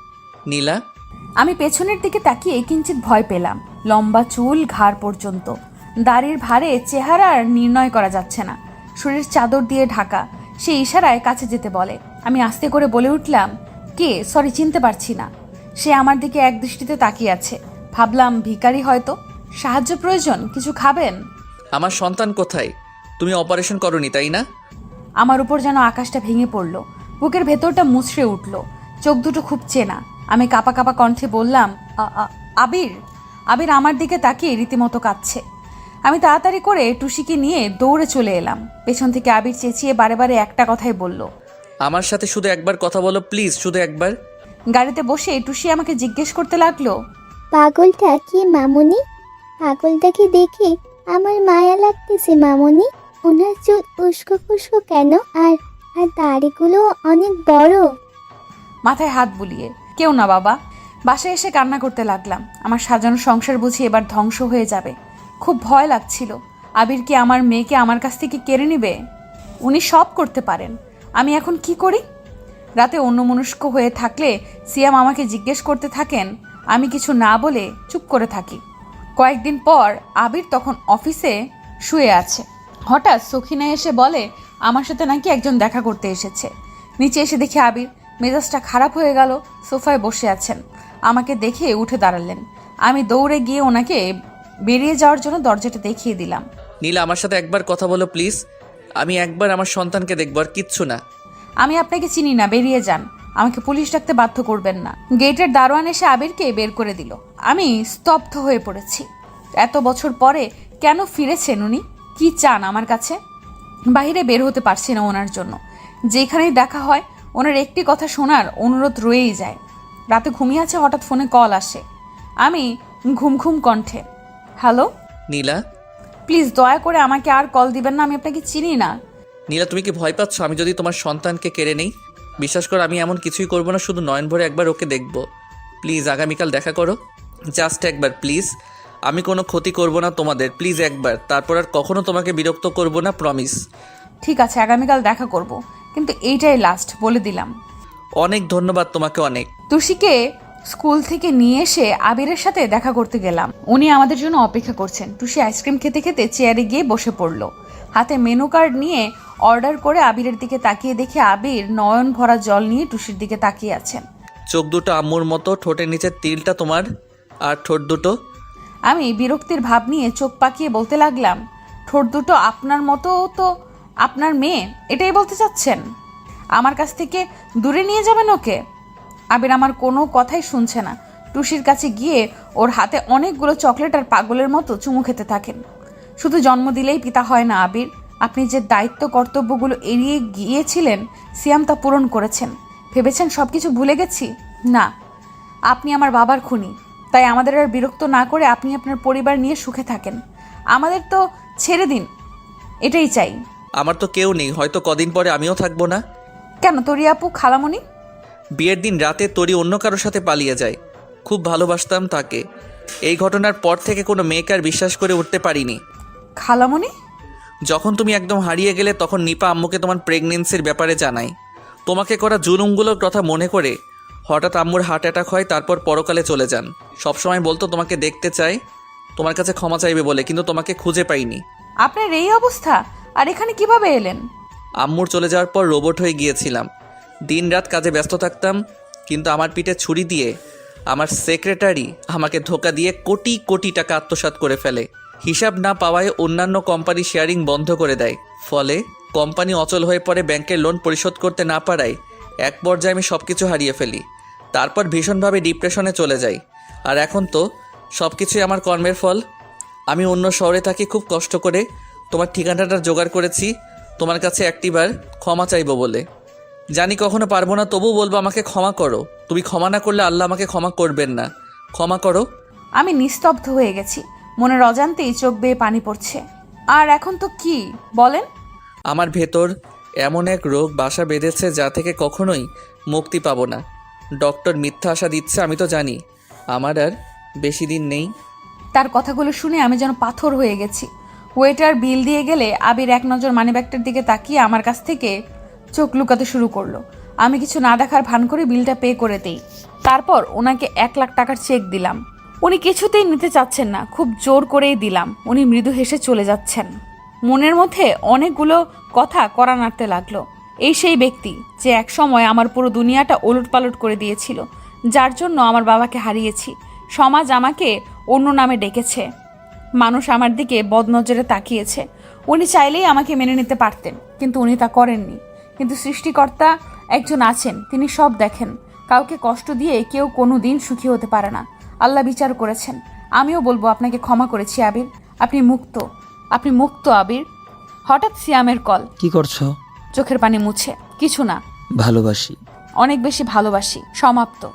নীলা। আমি পেছনের দিকে তাকিয়ে কিঞ্চিত ভয় পেলাম। লম্বা চুল ঘাড় পর্যন্ত, দাড়ির ভারে চেহারা আর নির্ণয় করা যাচ্ছে না, শরীর চাদর দিয়ে ঢাকা। সে ইশারায় কাছে যেতে বলে। আমি আস্তে করে বলে উঠলাম, কে? সরি, চিনতে পারছি না। সে আমার দিকে এক দৃষ্টিতে তাকিয়ে আছে। ভাবলাম ভিখারি হয়তো, সাহায্য প্রয়োজন, কিছু খাবেন? আমার সন্তান কোথায়? তুমি অপারেশন করনি তাই না? আমার উপর যেন আকাশটা ভেঙে পড়ল, বুকের ভেতরটা মুচড়ে উঠল। চোখ দুটো খুব চেনা। আমি কাঁপা কাঁপা কণ্ঠে বললাম, আবির। আবির আমার দিকে তাকিয়ে রীতিমতো কাঁদছে। আমি তাড়াতাড়ি করে টুসিকে নিয়ে দৌড়ে চলে এলাম। পেছন থেকে আবির চেঁচিয়ে বারে বারে একটা কথাই বলল, আমার সাথে শুধু একবার কথা বলো প্লিজ, শুধু একবার। গাড়িতে বসে টুসি আমাকে জিজ্ঞেস করতে লাগলো, পাগলটা কি মামুনি? পাগলটাকে দেখে আমার মায়া লাগতেছে মামুনি। ওনার চুল উস্কো খুস্কো কেন? আর আর দাড়িগুলো অনেক বড়। মাথায় হাত বুলিয়ে, কেউ না বাবা। বাসায় এসে কান্না করতে লাগলাম। আমার সাজানো সংসার বুঝি এবার ধ্বংস হয়ে যাবে। খুব ভয় লাগছিল। আবির কি আমার মেয়েকে আমার কাছ থেকে কেড়ে নেবে? উনি সব করতে পারেন। আমি এখন কি করি? রাতে অন্যমনস্ক হয়ে থাকলে সিয়াম আমাকে জিজ্ঞেস করতে থাকেন, আমি কিছু না বলে চুপ করে থাকি। কয়েকদিন পর আবির তখন অফিসে শুয়ে আছে। হঠাৎ সখিনা এসে বলে আমার সাথে নাকি একজন দেখা করতে এসেছে। নিচে এসে দেখি আবির। মেজাজটা খারাপ হয়ে গেল। সোফায় বসে আছেন। আমাকে দেখে উঠে দাঁড়ালেন। আমি দৌড়ে গিয়ে ওনাকে বেরিয়ে যাওয়ার জন্য দরজাটা দেখিয়ে দিলাম। নীলা, আমার সাথে একবার কথা বলো প্লিজ। আমি একবার আমার সন্তানকে দেখবো, আর কিচ্ছু না। আমি আপনাকে চিনি না, বেরিয়ে যান। আমাকে পুলিশ ডাকতে বাধ্য করবেন না। গেটের দারোয়ান এসে আবিরকে বের করে দিল। আমি স্তব্ধ হয়ে পড়েছি। এত বছর পরে কেন ফিরেছেন উনি? কি চান আমার কাছে? বাইরে বের হতে পারছি না ওনার জন্য। যেখানেই দেখা হয় ওনার একটি কথা শোনার অনুরোধ রয়েই যায়। রাতে ঘুমিয়ে আছে, হঠাৎ ফোনে কল আসে। আমি ঘুম ঘুম কণ্ঠে, হ্যালো নীলা। প্লিজ দয়া করে আমাকে আর কল দিবেন না, আমি আপনাকে চিনি না। নীলা, তুমি কি ভয় পাচ্ছ আমি যদি তোমার সন্তানকে কেড়ে নেই? বিশ্বাস করো, আমি এমন কিছুই করবো না, শুধু নয়ন ভরে একবার ওকে দেখবো। প্লিজ আগামীকাল দেখা করো, জাস্ট একবার প্লিজ। আমি কোনো ক্ষতি করব না তোমাদের, প্লিজ একবার। তারপর আর কখনো তোমাকে বিরক্ত করব না, প্রমিস। ঠিক আছে, আগামীকাল দেখা করব, কিন্তু এইটাই লাস্ট, বলে দিলাম। অনেক ধন্যবাদ তোমাকে, অনেক। তুষিকে স্কুল থেকে নিয়ে এসে আবিরের সাথে দেখা করতে গেলাম। উনি আমাদের জন্য অপেক্ষা করছেন। টুসি আইসক্রিম খেতে খেতে চেয়ারে গিয়ে বসে পড়লো। হাতে মেনু কার্ড নিয়ে অর্ডার করে আবিরের দিকে তাকিয়ে দেখে আবির নয়ন ভরা জল নিয়ে টুসির দিকে তাকিয়ে আছেন। চোখ দুটো আম্মুর মতো, ঠোঁটের নিচের তিলটা তোমার, আর ঠোঁট দুটো। আমি বিরক্তির ভাব নিয়ে চোখ পাকিয়ে বলতে লাগলাম, ঠোঁট দুটো আপনার মতো তো আপনার মেয়ে, এটাই বলতে চাচ্ছেন? আমার কাছ থেকে দূরে নিয়ে যাবেন ওকে? আবির আমার কোনো কথাই শুনছে না। টুসির কাছে গিয়ে ওর হাতে অনেকগুলো চকলেট আর পাগলের মতো চুমু খেতে থাকেন। শুধু জন্ম দিলেই পিতা হয় না আবির। আপনি যে দায়িত্ব কর্তব্যগুলো এড়িয়ে গিয়েছিলেন, সিয়াম তা পূরণ করেছেন। ভেবেছেন সব কিছু ভুলে গেছি? না, আপনি আমার বাবার খুনি। তাই আমাদের আর বিরক্ত না করে আপনি আপনার পরিবার নিয়ে সুখে থাকেন। আমাদের তো ছেড়ে দিন, এটাই চাই। আমার তো কেউ নেই, হয়তো কদিন পরে আমিও থাকবো না। কেন? তরি আপু, খালামণি? বিয়ের দিন রাতে তরি অন্য কারোর সাথে পালিয়ে যায়। খুব ভালোবাসতাম তাকে। এই ঘটনার পর থেকে কোনো মেয়েকে আর বিশ্বাস করে উঠতে পারিনি। খালামণি? যখন তুমি একদম হারিয়ে গেলে তখন নিপা আম্মুকে তোমার প্রেগনেন্সির ব্যাপারে জানাই। তোমাকে করা জুলুমগুলোর কথা মনে করে হঠাৎ আম্মুর হার্ট অ্যাটাক হয়, তারপর পরকালে চলে যান। সবসময় বলতো তোমাকে দেখতে চাই, তোমার কাছে ক্ষমা চাইবে বলে, কিন্তু তোমাকে খুঁজে পাইনি। আপনার এই অবস্থা, আর এখানে কিভাবে এলেন? আম্মুর চলে যাওয়ার পর রোবট হয়ে গিয়েছিলাম। দিন রাত কাজে ব্যস্ত থাকতাম, কিন্তু আমার পিঠে ছুরি দিয়ে আমার সেক্রেটারি আমাকে ধোকা দিয়ে কোটি কোটি টাকা আত্মসাৎ করে ফেলে। হিসাব না পাওয়ায় অন্যান্য কোম্পানি শেয়ারিং বন্ধ করে দেয়। ফলে কোম্পানি অচল হয়ে পড়ে, ব্যাংকের লোন পরিশোধ করতে না পারায় এক পর্যায়ে আমি সব কিছু হারিয়ে ফেলি। তারপর ভীষণভাবে ডিপ্রেশনে চলে যাই। আর এখন তো সব কিছুই আমার কর্মের ফল। আমি অন্য শহরে থাকি, খুব কষ্ট করে তোমার ঠিকানাটা জোগাড় করেছি তোমার কাছে একটিবার ক্ষমা চাইবো বলে। জানি কখনো পারবো না, তবু বলবো আমাকে ক্ষমা করো। তুমি ক্ষমা না করলে আল্লাহ আমাকে ক্ষমা করবেন না। ক্ষমা করো। আমি নিস্তব্ধ হয়ে গেছি। মনের অজান্তেই চোখ বেয়ে পানি পড়ছে। আর এখন তো কি বলেন? আমার ভেতর এমন এক রোগ বাসা বেঁধেছে যা থেকে কখনোই মুক্তি পাবো না। ডক্টর মিথ্যা আশা দিচ্ছে, আমি তো জানি আমার আর বেশি দিন নেই। তার কথাগুলো শুনে আমি যেন পাথর হয়ে গেছি। ওয়েটার বিল দিয়ে গেলে আবির এক নজর মানিব্যাগটার দিকে তাকিয়ে আমার কাছ থেকে চোখ লুকাতে শুরু করলো। আমি কিছু না দেখার ভান করে বিলটা পে করে দিই। তারপর ওনাকে 1 লাখ টাকার চেক দিলাম। উনি কিছুতেই নিতে চাচ্ছেন না, খুব জোর করেই দিলাম। উনি মৃদু হেসে চলে যাচ্ছেন। মনের মধ্যে অনেকগুলো কথা কড়া নাড়তে লাগলো। এই সেই ব্যক্তি যে এক সময় আমার পুরো দুনিয়াটা ওলটপালট করে দিয়েছিল, যার জন্য আমার বাবাকে হারিয়েছি। সমাজ আমাকে অন্য নামে ডেকেছে, মানুষ আমার দিকে বদনজরে তাকিয়েছে। উনি চাইলেই আমাকে মেনে নিতে পারতেন, কিন্তু উনি তা করেননি। কিন্তু সৃষ্টিকর্তা একজন আছেন, তিনি সব দেখেন। কাউকে কষ্ট দিয়ে কেউ কোনো দিন সুখী হতে পারে না। আল্লাহ বিচার করেছেন। আমিও বলবো আপনাকে ক্ষমা করেছি আবির। আপনি মুক্ত, আপনি মুক্ত আবির। হঠাৎ সিয়ামের কল। কি করছো? চোখের পানি মুছে। কিছু না, ভালোবাসি। অনেক বেশি ভালোবাসি। সমাপ্ত।